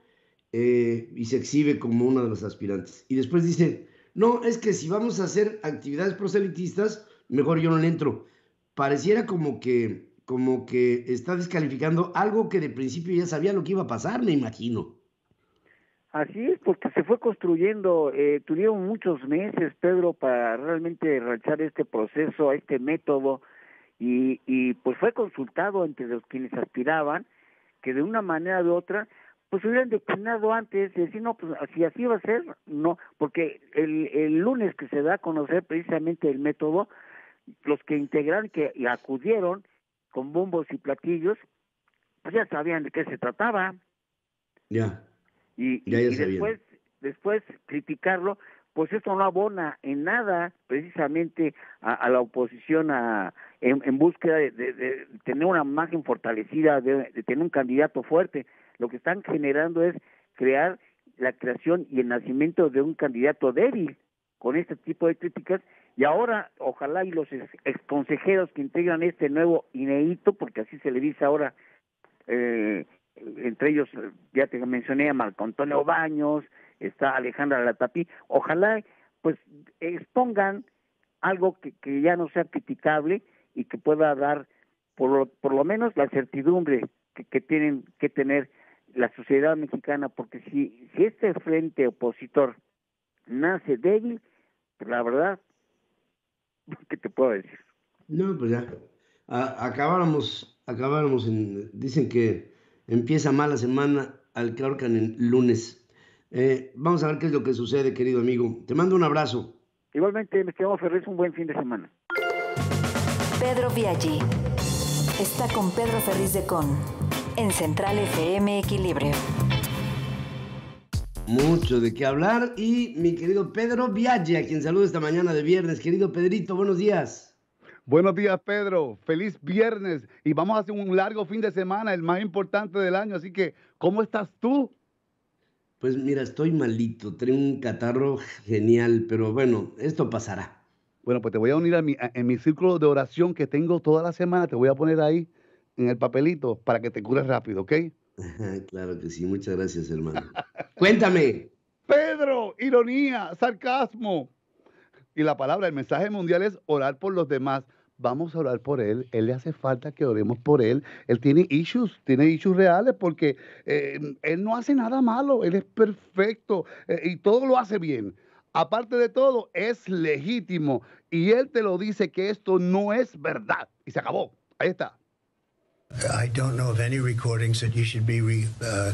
B: y se exhibe como uno de los aspirantes? Y después dice, no, es que si vamos a hacer actividades proselitistas, mejor yo no le entro. Pareciera como que está descalificando algo que de principio ya sabía lo que iba a pasar, me imagino.
K: Así es, porque se fue construyendo, tuvieron muchos meses, Pedro, para realmente realizar este proceso, este método, y pues fue consultado entre los quienes aspiraban, que de una manera u otra, pues hubieran declinado antes y decir, no, pues si así va a ser, no, porque el lunes que se da a conocer precisamente el método, los que integraron, que acudieron, con bombos y platillos, pues ya sabían de qué se trataba.
B: Ya.
K: Y después criticarlo, pues esto no abona en nada precisamente a la oposición en búsqueda de tener una imagen fortalecida, de tener un candidato fuerte. Lo que están generando es crear la creación y el nacimiento de un candidato débil con este tipo de críticas. Y ahora, ojalá y los exconsejeros que integran este nuevo INEITO, porque así se le dice ahora, entre ellos, ya te mencioné a Marco Antonio Baños, está Alejandra Latapí, ojalá pues expongan algo que ya no sea criticable y que pueda dar por lo menos la certidumbre que tienen que tener la sociedad mexicana, porque si este frente opositor nace débil, pues la verdad, ¿qué te puedo decir?
B: No, pues ya. Acabáramos dicen que empieza mal la semana, al que ahorcan el lunes. Vamos a ver qué es lo que sucede, querido amigo. Te mando un abrazo.
K: Igualmente, me quedo Ferrer, un buen fin de semana.
A: Pedro Biaggi está con Pedro Ferriz de Con en Central FM Equilibrio.
B: Mucho de qué hablar y mi querido Pedro Biaggi, a quien saludo esta mañana de viernes. Querido Pedrito, buenos días.
L: Buenos días, Pedro. Feliz viernes y vamos a hacer un largo fin de semana, el más importante del año. Así que, ¿cómo estás tú?
B: Pues mira, estoy malito, traigo un catarro genial, pero bueno, esto pasará.
L: Bueno, pues te voy a unir en mi círculo de oración que tengo toda la semana. Te voy a poner ahí en el papelito para que te cures rápido, ¿ok?
B: Claro que sí, muchas gracias, hermano. Cuéntame.
L: Pedro, ironía, sarcasmo. Y la palabra, el mensaje mundial es orar por los demás. Vamos a orar por él. Él le hace falta que oremos por él. Él tiene issues reales porque él no hace nada malo. Él es perfecto y todo lo hace bien. Aparte de todo, es legítimo. Y él te lo dice que esto no es verdad. Y se acabó. Ahí está.
M: I don't know of any recordings that you should be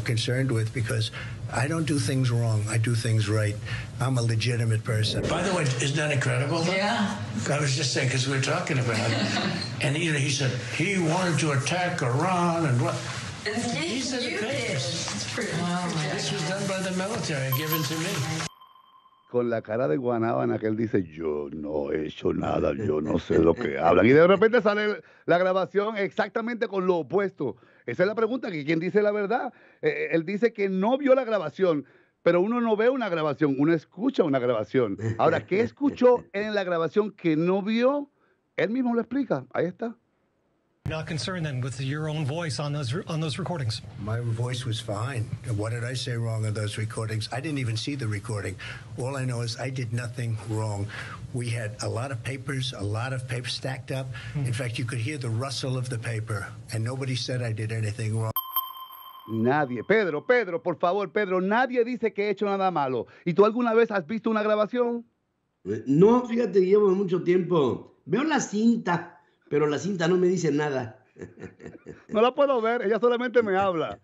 M: concerned with because I don't do things wrong. I do things right. I'm a legitimate person.
N: By the way, isn't that incredible?
M: Yeah.
N: I was just saying, because we were talking about it. And he said he wanted to attack Iran and what? He said the papers. This was done by the military, given to me.
L: Con la cara de guanábana que él dice, yo no he hecho nada, yo no sé lo que hablan. Y de repente sale la grabación exactamente con lo opuesto. Esa es la pregunta, que quién dice la verdad. Él dice que no vio la grabación, pero uno no ve una grabación, uno escucha una grabación. Ahora, ¿qué escuchó en la grabación que no vio? Él mismo lo explica. Ahí está.
O: Not concerned then with your own voice on those recordings?
M: My voice was fine. What did I say wrong on those recordings? I didn't even see the recording. All I know is I did nothing wrong. We had a lot of papers stacked up. In fact, you could hear the rustle of the paper, and nobody said I did anything wrong.
L: Nadie. Pedro, por favor, Pedro, nadie dice que he hecho nada malo. ¿Y tú alguna vez has visto una grabación?
B: No, fíjate, llevo mucho tiempo. Veo la cinta, pero la cinta no me dice nada.
L: No la puedo ver, ella solamente me habla.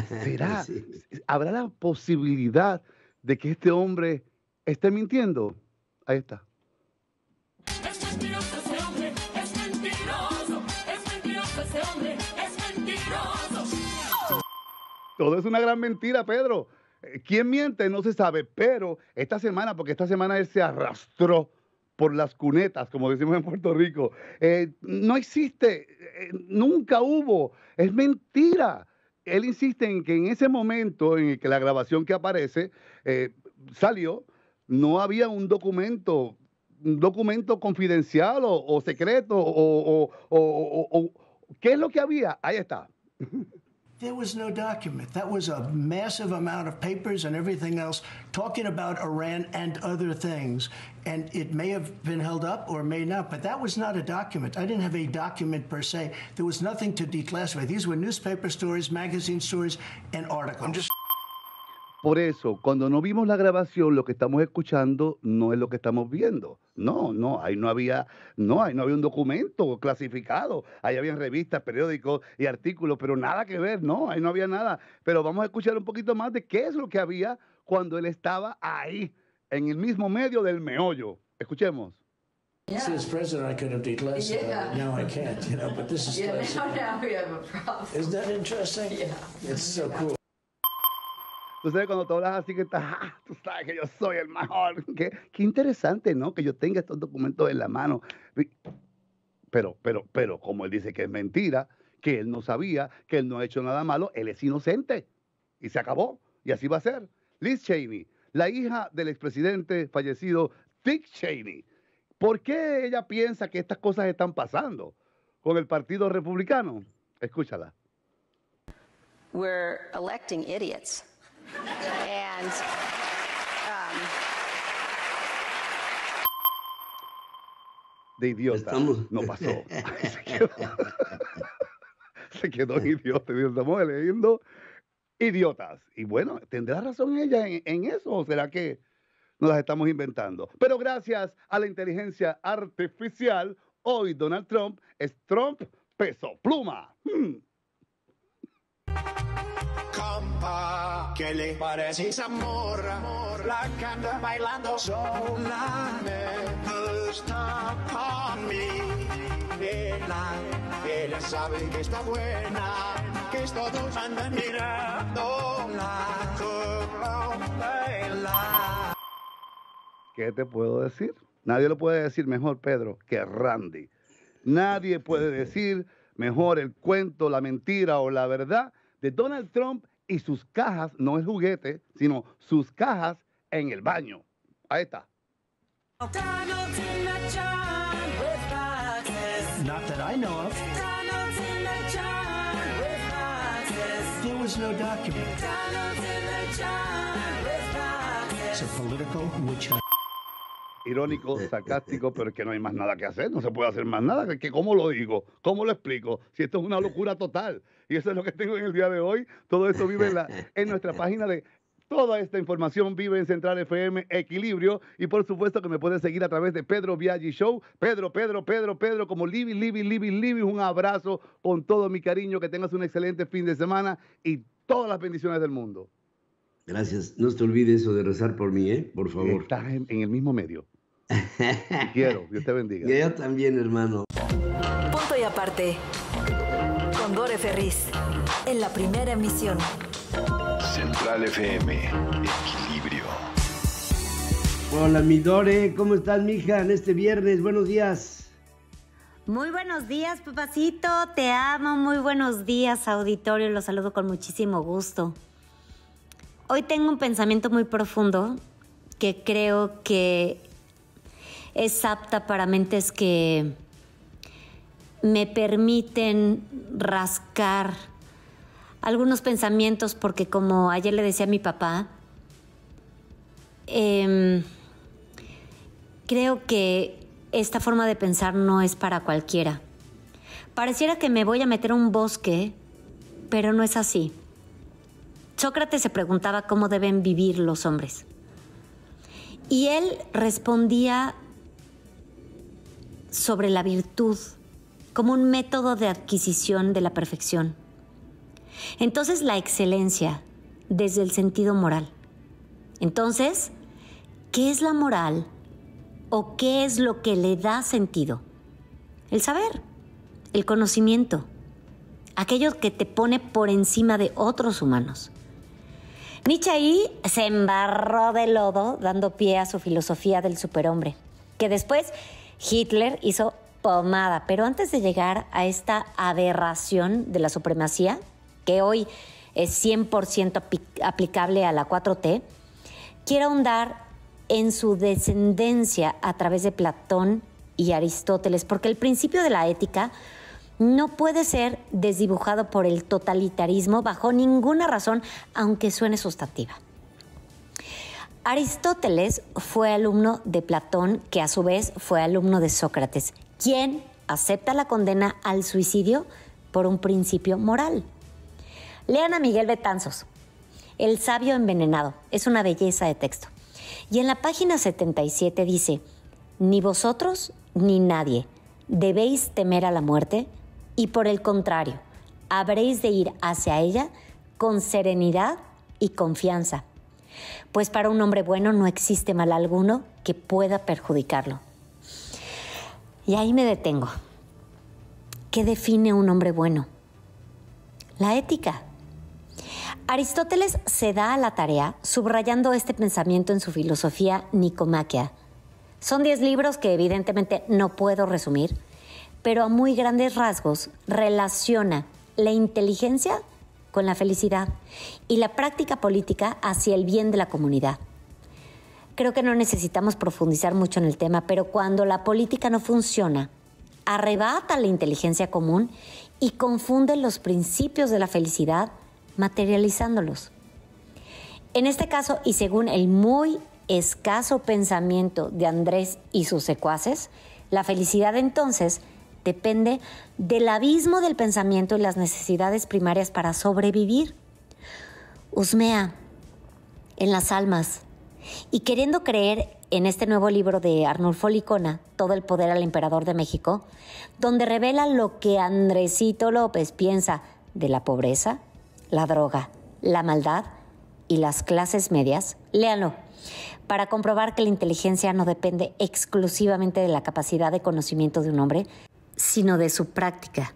L: ¿Será? Sí. ¿Habrá la posibilidad de que este hombre esté mintiendo? Ahí está.
P: Es mentiroso ese hombre, es mentiroso, es mentiroso ese hombre, es mentiroso.
L: Todo es una gran mentira, Pedro. ¿Quién miente? No se sabe, pero esta semana, porque esta semana él se arrastró por las cunetas, como decimos en Puerto Rico. No existe, nunca hubo, es mentira. Él insiste en que en ese momento en el que la grabación que aparece salió, no había un documento confidencial o secreto o ¿qué es lo que había? Ahí está.
G: There was no document. That was a massive amount of papers and everything else talking about Iran and other things. And it may have been held up or may not, but that was not a document. I didn't have a document per se. There was nothing to declassify. These were newspaper stories, magazine stories, and articles.
L: Por eso, cuando no vimos la grabación, lo que estamos escuchando no es lo que estamos viendo. Ahí no había un documento clasificado. Ahí habían revistas, periódicos y artículos, pero nada que ver, ahí no había nada. Pero vamos a escuchar un poquito más de qué es lo que había cuando él estaba ahí, en el mismo medio del meollo. Escuchemos.
N: As president, I could have did less.
Q: Yeah.
N: Now I can't, but this is classic.
Q: now we have a problem.
N: Isn't that interesting?
Q: Yeah.
N: It's so cool.
L: Tú sabes, cuando tú hablas así que estás, tú sabes que yo soy el mejor. Qué interesante, ¿no? Que yo tenga estos documentos en la mano. Pero, como él dice que es mentira, que él no sabía, que él no ha hecho nada malo, él es inocente. Y se acabó. Y así va a ser. Liz Cheney, la hija del expresidente fallecido Dick Cheney. ¿Por qué ella piensa que estas cosas están pasando con el Partido Republicano? Escúchala.
R: We're electing idiots. And
L: de idiota no pasó. Se quedó idiota. Estamos leyendo idiotas. Y bueno, ¿tendrá razón ella en eso? ¿O será que nos las estamos inventando? Pero gracias a la inteligencia artificial, hoy Donald Trump es Trump peso pluma.
P: Compa, ¿qué le parece esa morra? La que anda bailando sola. Me gusta con mi ella sabe que está buena, que todos andan mirándola.
L: ¿Qué te puedo decir? Nadie lo puede decir mejor, Pedro, que Randy. Nadie puede decir mejor el cuento, la mentira o la verdad de Donald Trump y sus cajas, no el juguete, sino sus cajas en el baño. Ahí está.
G: Not that I know of. There was no document. It's a political witch hunt.
L: Irónico, sarcástico, pero es que no hay más nada que hacer, no se puede hacer más nada. ¿Cómo lo digo? ¿Cómo lo explico? Si esto es una locura total. Y eso es lo que tengo en el día de hoy. Todo esto vive en nuestra página de... Toda esta información vive en Central FM Equilibrio. Y por supuesto que me puedes seguir a través de Pedro Biaggi Show. Pedro, como Libby. Un abrazo con todo mi cariño. Que tengas un excelente fin de semana y todas las bendiciones del mundo.
B: Gracias. No te olvides eso de rezar por mí, por favor.
L: Estás en el mismo medio. Quiero. Dios te bendiga.
B: Y yo también, hermano.
A: Punto y aparte. Con Dore Ferriz. En la primera emisión.
H: Central FM, Equilibrio.
B: Hola, mi Dore, ¿cómo estás, mija, en este viernes? Buenos días.
S: Muy buenos días, papacito, te amo. Muy buenos días, auditorio, los saludo con muchísimo gusto. Hoy tengo un pensamiento muy profundo que creo que es apta para mentes que me permiten rascar algunos pensamientos, porque como ayer le decía a mi papá, creo que esta forma de pensar no es para cualquiera. Pareciera que me voy a meter a un bosque, pero no es así. Sócrates se preguntaba cómo deben vivir los hombres. Y él respondía sobre la virtud como un método de adquisición de la perfección. Entonces, la excelencia desde el sentido moral. Entonces, ¿qué es la moral o qué es lo que le da sentido? El saber, el conocimiento, aquello que te pone por encima de otros humanos. Nietzsche ahí se embarró de lodo, dando pie a su filosofía del superhombre, que después Hitler hizo pomada. Pero antes de llegar a esta aberración de la supremacía, que hoy es 100% aplicable a la 4T, quiero ahondar en su descendencia a través de Platón y Aristóteles, porque el principio de la ética no puede ser desdibujado por el totalitarismo bajo ninguna razón, aunque suene sustantiva. Aristóteles fue alumno de Platón, que a su vez fue alumno de Sócrates, quien acepta la condena al suicidio por un principio moral. Lean a Miguel Betanzos, El sabio envenenado. Es una belleza de texto. Y en la página 77 dice: ni vosotros ni nadie debéis temer a la muerte, y por el contrario, habréis de ir hacia ella con serenidad y confianza, pues para un hombre bueno no existe mal alguno que pueda perjudicarlo. Y ahí me detengo. ¿Qué define un hombre bueno? La ética. Aristóteles se da a la tarea subrayando este pensamiento en su filosofía Nicomaquia. Son 10 libros que evidentemente no puedo resumir, pero a muy grandes rasgos relaciona la inteligencia con la felicidad y la práctica política hacia el bien de la comunidad. Creo que no necesitamos profundizar mucho en el tema, pero cuando la política no funciona, arrebata la inteligencia común y confunde los principios de la felicidad materializándolos. En este caso, y según el muy escaso pensamiento de Andrés y sus secuaces, la felicidad entonces depende del abismo del pensamiento y las necesidades primarias para sobrevivir. Husmea en las almas. Y queriendo creer en este nuevo libro de Arnulfo Licona, Todo el poder al emperador de México, donde revela lo que Andresito López piensa de la pobreza, la droga, la maldad y las clases medias, léanlo, para comprobar que la inteligencia no depende exclusivamente de la capacidad de conocimiento de un hombre, sino de su práctica,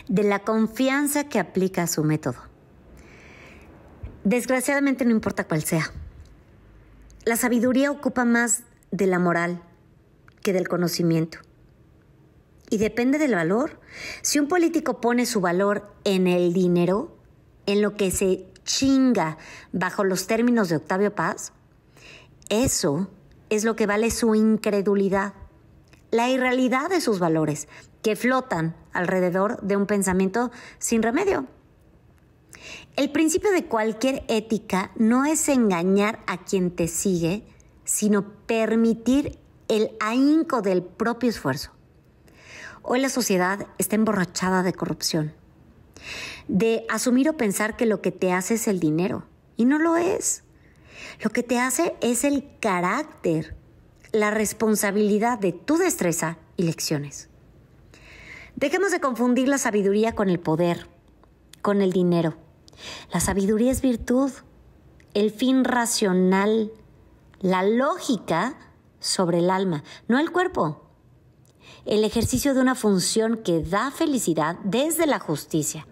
S: de la confianza que aplica a su método. Desgraciadamente no importa cuál sea. La sabiduría ocupa más de la moral que del conocimiento. Y depende del valor. Si un político pone su valor en el dinero, en lo que se chinga bajo los términos de Octavio Paz, eso es lo que vale su incredulidad, la irrealidad de sus valores, que flotan alrededor de un pensamiento sin remedio. El principio de cualquier ética no es engañar a quien te sigue, sino permitir el ahínco del propio esfuerzo. Hoy la sociedad está emborrachada de corrupción, de asumir o pensar que lo que te hace es el dinero, y no lo es. Lo que te hace es el carácter, la responsabilidad de tu destreza y lecciones. Dejemos de confundir la sabiduría con el poder, con el dinero. La sabiduría es virtud, el fin racional, la lógica sobre el alma, no el cuerpo. El ejercicio de una función que da felicidad desde la justicia,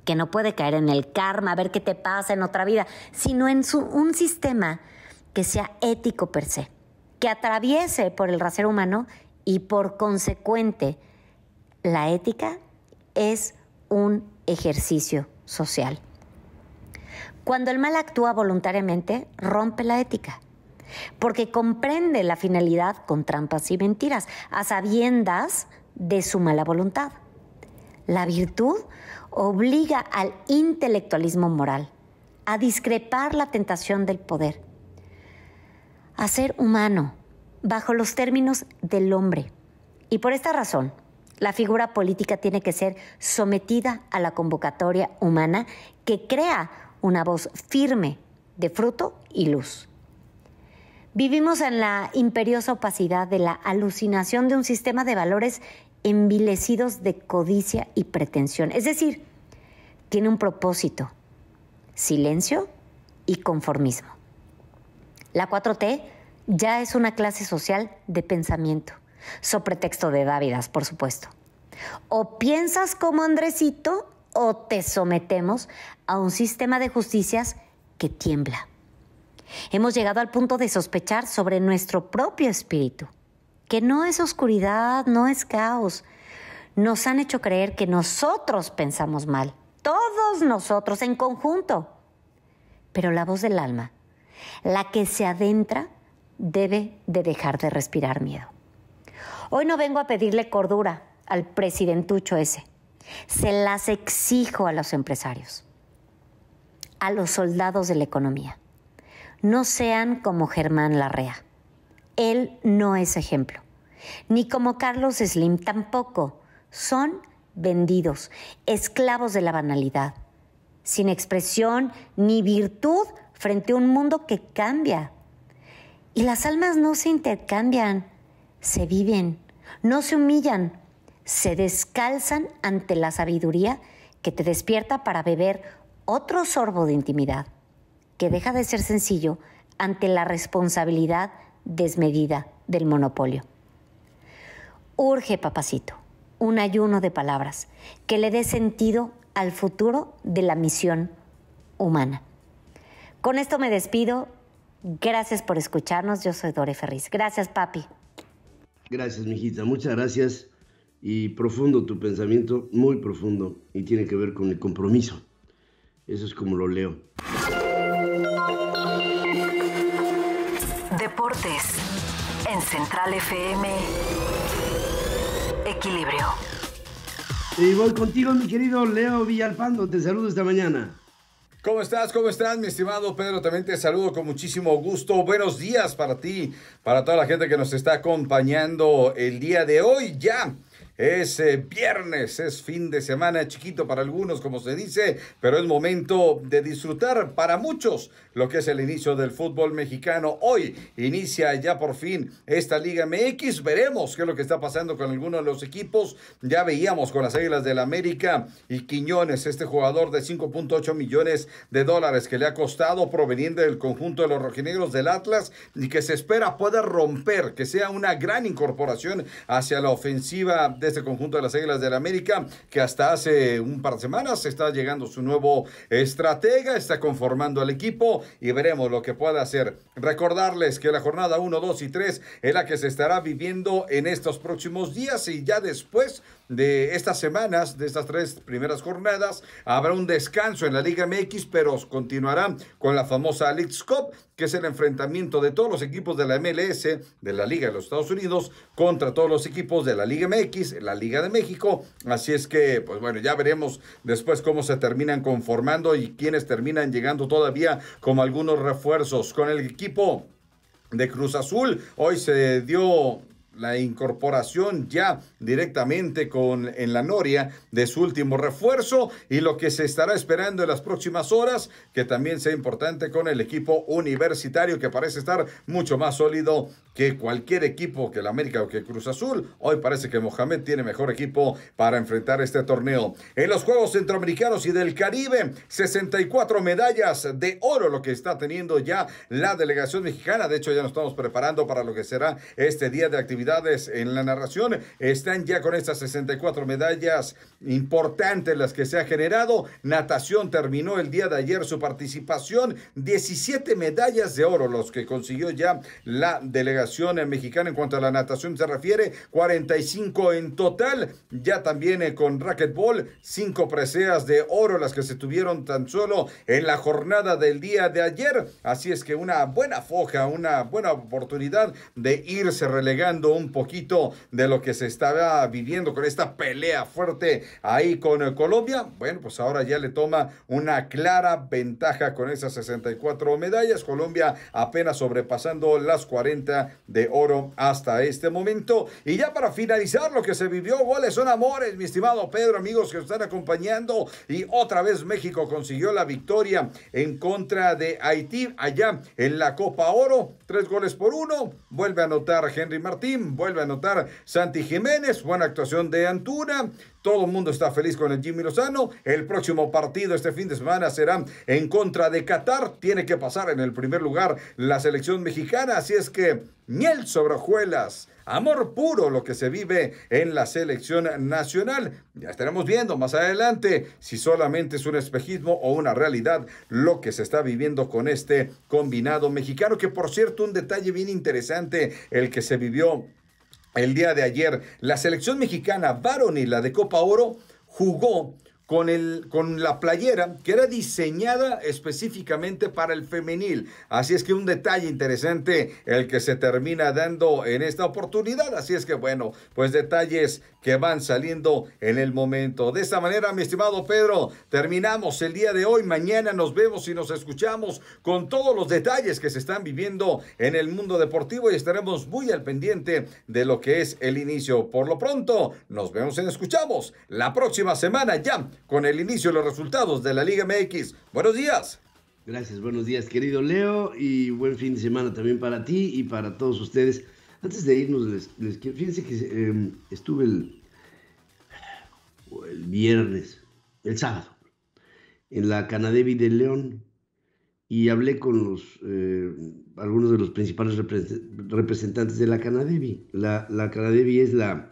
S: que no puede caer en el karma, a ver qué te pasa en otra vida, sino en un sistema que sea ético per se, que atraviese por el rasero humano y por consecuente la ética es un ejercicio social. Cuando el mal actúa voluntariamente, rompe la ética, porque comprende la finalidad con trampas y mentiras, a sabiendas de su mala voluntad. La virtud obliga al intelectualismo moral, a discrepar la tentación del poder, a ser humano bajo los términos del hombre. Y por esta razón, la figura política tiene que ser sometida a la convocatoria humana que crea una voz firme de fruto y luz. Vivimos en la imperiosa opacidad de la alucinación de un sistema de valores envilecidos de codicia y pretensión. Es decir, tiene un propósito: silencio y conformismo. La 4T ya es una clase social de pensamiento, so pretexto de dávidas, por supuesto. O piensas como Andresito o te sometemos a un sistema de justicias que tiembla. Hemos llegado al punto de sospechar sobre nuestro propio espíritu, que no es oscuridad, no es caos. Nos han hecho creer que nosotros pensamos mal, todos nosotros en conjunto. Pero la voz del alma, la que se adentra, debe de dejar de respirar miedo. Hoy no vengo a pedirle cordura al presidentucho ese. Se las exijo a los empresarios, a los soldados de la economía. No sean como Germán Larrea. Él no es ejemplo. Ni como Carlos Slim tampoco. Son vendidos, esclavos de la banalidad, sin expresión ni virtud frente a un mundo que cambia. Y las almas no se intercambian, se viven, no se humillan, se descalzan ante la sabiduría que te despierta para beber otro sorbo de intimidad, que deja de ser sencillo ante la responsabilidad desmedida del monopolio. Urge, papacito, un ayuno de palabras que le dé sentido al futuro de la misión humana. Con esto me despido. Gracias por escucharnos. Yo soy Dore Ferriz. Gracias, papi.
B: Gracias, mijita. Muchas gracias. Y profundo tu pensamiento, muy profundo. Y tiene que ver con el compromiso. Eso es como lo leo.
A: Deportes en Central FM. Equilibrio.
B: Y voy contigo, mi querido Leo Villalpando. Te saludo esta mañana.
Q: ¿Cómo estás? ¿Cómo estás, mi estimado Pedro? También te saludo con muchísimo gusto. Buenos días para ti, para toda la gente que nos está acompañando el día de hoy. Ya es viernes, es fin de semana chiquito para algunos, como se dice, pero es momento de disfrutar para muchos lo que es el inicio del fútbol mexicano. Hoy inicia ya por fin esta Liga MX. Veremos qué es lo que está pasando con algunos de los equipos. Ya veíamos con las Águilas del América y Quiñones, este jugador de $5.8 millones que le ha costado, proveniente del conjunto de los rojinegros del Atlas, y que se espera pueda romper, que sea una gran incorporación hacia la ofensiva de este conjunto de las Águilas del América, que hasta hace un par de semanas está llegando su nuevo estratega, está conformando el equipo y veremos lo que puede hacer. Recordarles que la jornada 1, 2 y 3 es la que se estará viviendo en estos próximos días, y ya después de estas semanas, de estas 3 primeras jornadas, habrá un descanso en la Liga MX, pero continuarán con la famosa Leagues Cup, que es el enfrentamiento de todos los equipos de la MLS, de la Liga de los Estados Unidos, contra todos los equipos de la Liga MX, la Liga de México. Así es que, pues bueno, ya veremos después cómo se terminan conformando y quiénes terminan llegando todavía como algunos refuerzos. Con el equipo de Cruz Azul, hoy se dio la incorporación ya directamente en la Noria de su último refuerzo, y lo que se estará esperando en las próximas horas, que también sea importante con el equipo universitario, que parece estar mucho más sólido que cualquier equipo, que el América o que Cruz Azul. Hoy parece que Mohamed tiene mejor equipo para enfrentar este torneo. En los Juegos Centroamericanos y del Caribe, 64 medallas de oro, lo que está teniendo ya la delegación mexicana. De hecho, ya nos estamos preparando para lo que será este día de actividades en la narración. Están ya con estas 64 medallas importantes las que se ha generado. Natación terminó el día de ayer su participación, 17 medallas de oro los que consiguió ya la delegación mexicana en cuanto a la natación se refiere, 45 en total. Ya también con racquetball, 5 preseas de oro las que se tuvieron tan solo en la jornada del día de ayer. Así es que una buena foja, una buena oportunidad de irse relegando un poquito de lo que se estaba viviendo con esta pelea fuerte ahí con Colombia. Bueno, pues ahora ya le toma una clara ventaja con esas 64 medallas. Colombia apenas sobrepasando las 40 de oro hasta este momento. Y ya para finalizar lo que se vivió, goles son amores, mi estimado Pedro, amigos que nos están acompañando. Y otra vez México consiguió la victoria en contra de Haití allá en la Copa Oro, 3-1. Vuelve a anotar Henry Martín, vuelve a anotar Santi Jiménez, buena actuación de Antuna. Todo el mundo está feliz con el Jimmy Lozano. El próximo partido este fin de semana será en contra de Qatar. Tiene que pasar en el primer lugar la selección mexicana. Así es que miel sobre hojuelas, amor puro lo que se vive en la selección nacional. Ya estaremos viendo más adelante si solamente es un espejismo o una realidad lo que se está viviendo con este combinado mexicano. Que por cierto, un detalle bien interesante el que se vivió el día de ayer. La selección mexicana varonil, la de Copa Oro, jugó con la playera que era diseñada específicamente para el femenil. Así es que un detalle interesante el que se termina dando en esta oportunidad. Así es que bueno, pues detalles que van saliendo en el momento. De esta manera, mi estimado Pedro, terminamos el día de hoy. Mañana nos vemos y nos escuchamos con todos los detalles que se están viviendo en el mundo deportivo y estaremos muy al pendiente de lo que es el inicio. Por lo pronto, nos vemos y escuchamos la próxima semana ya con el inicio de los resultados de la Liga MX. Buenos días.
B: Gracias, buenos días, querido Leo, y buen fin de semana también para ti y para todos ustedes. Antes de irnos, fíjense que estuve el sábado, en la Canadevi de León y hablé con algunos de los principales representantes de la Canadevi. La Canadevi es la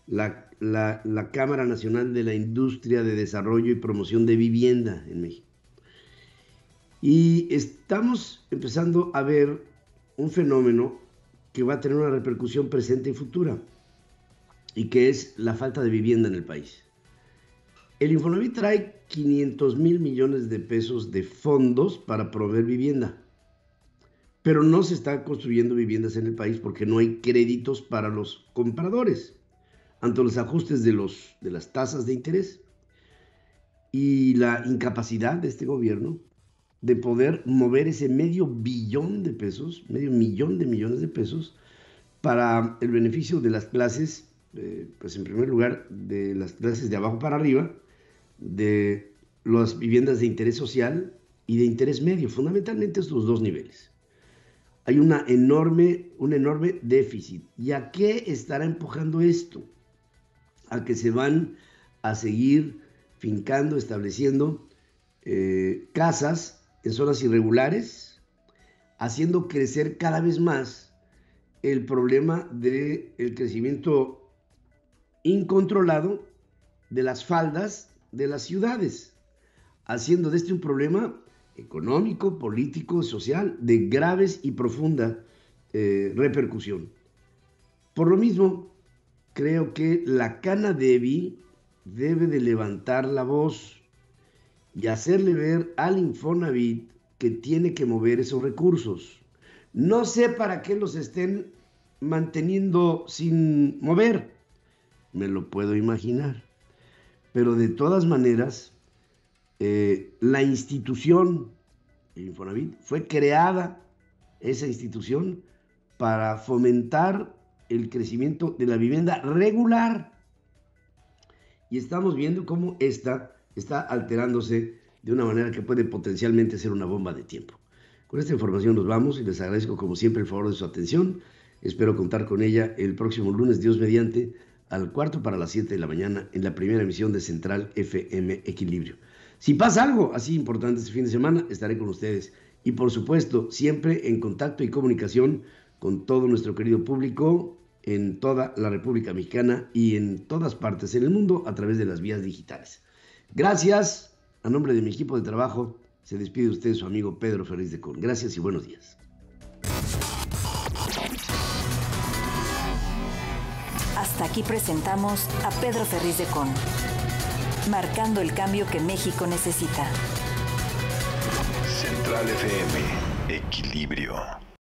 B: la Cámara Nacional de la Industria de Desarrollo y Promoción de Vivienda en México. Y estamos empezando a ver un fenómeno que va a tener una repercusión presente y futura, y que es la falta de vivienda en el país. El Infonavit trae 500,000 millones de pesos de fondos para proveer vivienda, pero no se están construyendo viviendas en el país porque no hay créditos para los compradores ante los ajustes de las tasas de interés y la incapacidad de este gobierno de poder mover ese medio millón de millones de pesos para el beneficio de las clases, pues en primer lugar de las clases de abajo para arriba, de las viviendas de interés social y de interés medio, fundamentalmente estos dos niveles. Hay un enorme déficit. ¿Y a qué estará empujando esto? A que se van a seguir fincando, estableciendo casas en zonas irregulares, haciendo crecer cada vez más el problema del crecimiento incontrolado de las faldas de las ciudades, haciendo de este un problema económico, político, social, de graves y profunda repercusión. Por lo mismo, creo que la Canadevi debe de levantar la voz y hacerle ver al Infonavit que tiene que mover esos recursos. No sé para qué los estén manteniendo sin mover, me lo puedo imaginar, pero de todas maneras, la institución, el Infonavit, fue creada, esa institución, para fomentar el crecimiento de la vivienda regular. Y estamos viendo cómo esta está alterándose de una manera que puede potencialmente ser una bomba de tiempo. Con esta información nos vamos y les agradezco como siempre el favor de su atención. Espero contar con ella el próximo lunes, Dios mediante, al 6:45 de la mañana en la primera emisión de Central FM Equilibrio. Si pasa algo así importante este fin de semana, estaré con ustedes. Y por supuesto, siempre en contacto y comunicación con todo nuestro querido público en toda la República Mexicana y en todas partes en el mundo a través de las vías digitales. Gracias. A nombre de mi equipo de trabajo, se despide de usted su amigo Pedro Ferriz de Con. Gracias y buenos días.
A: Hasta aquí presentamos a Pedro Ferriz de Con, marcando el cambio que México necesita.
H: Central FM, Equilibrio.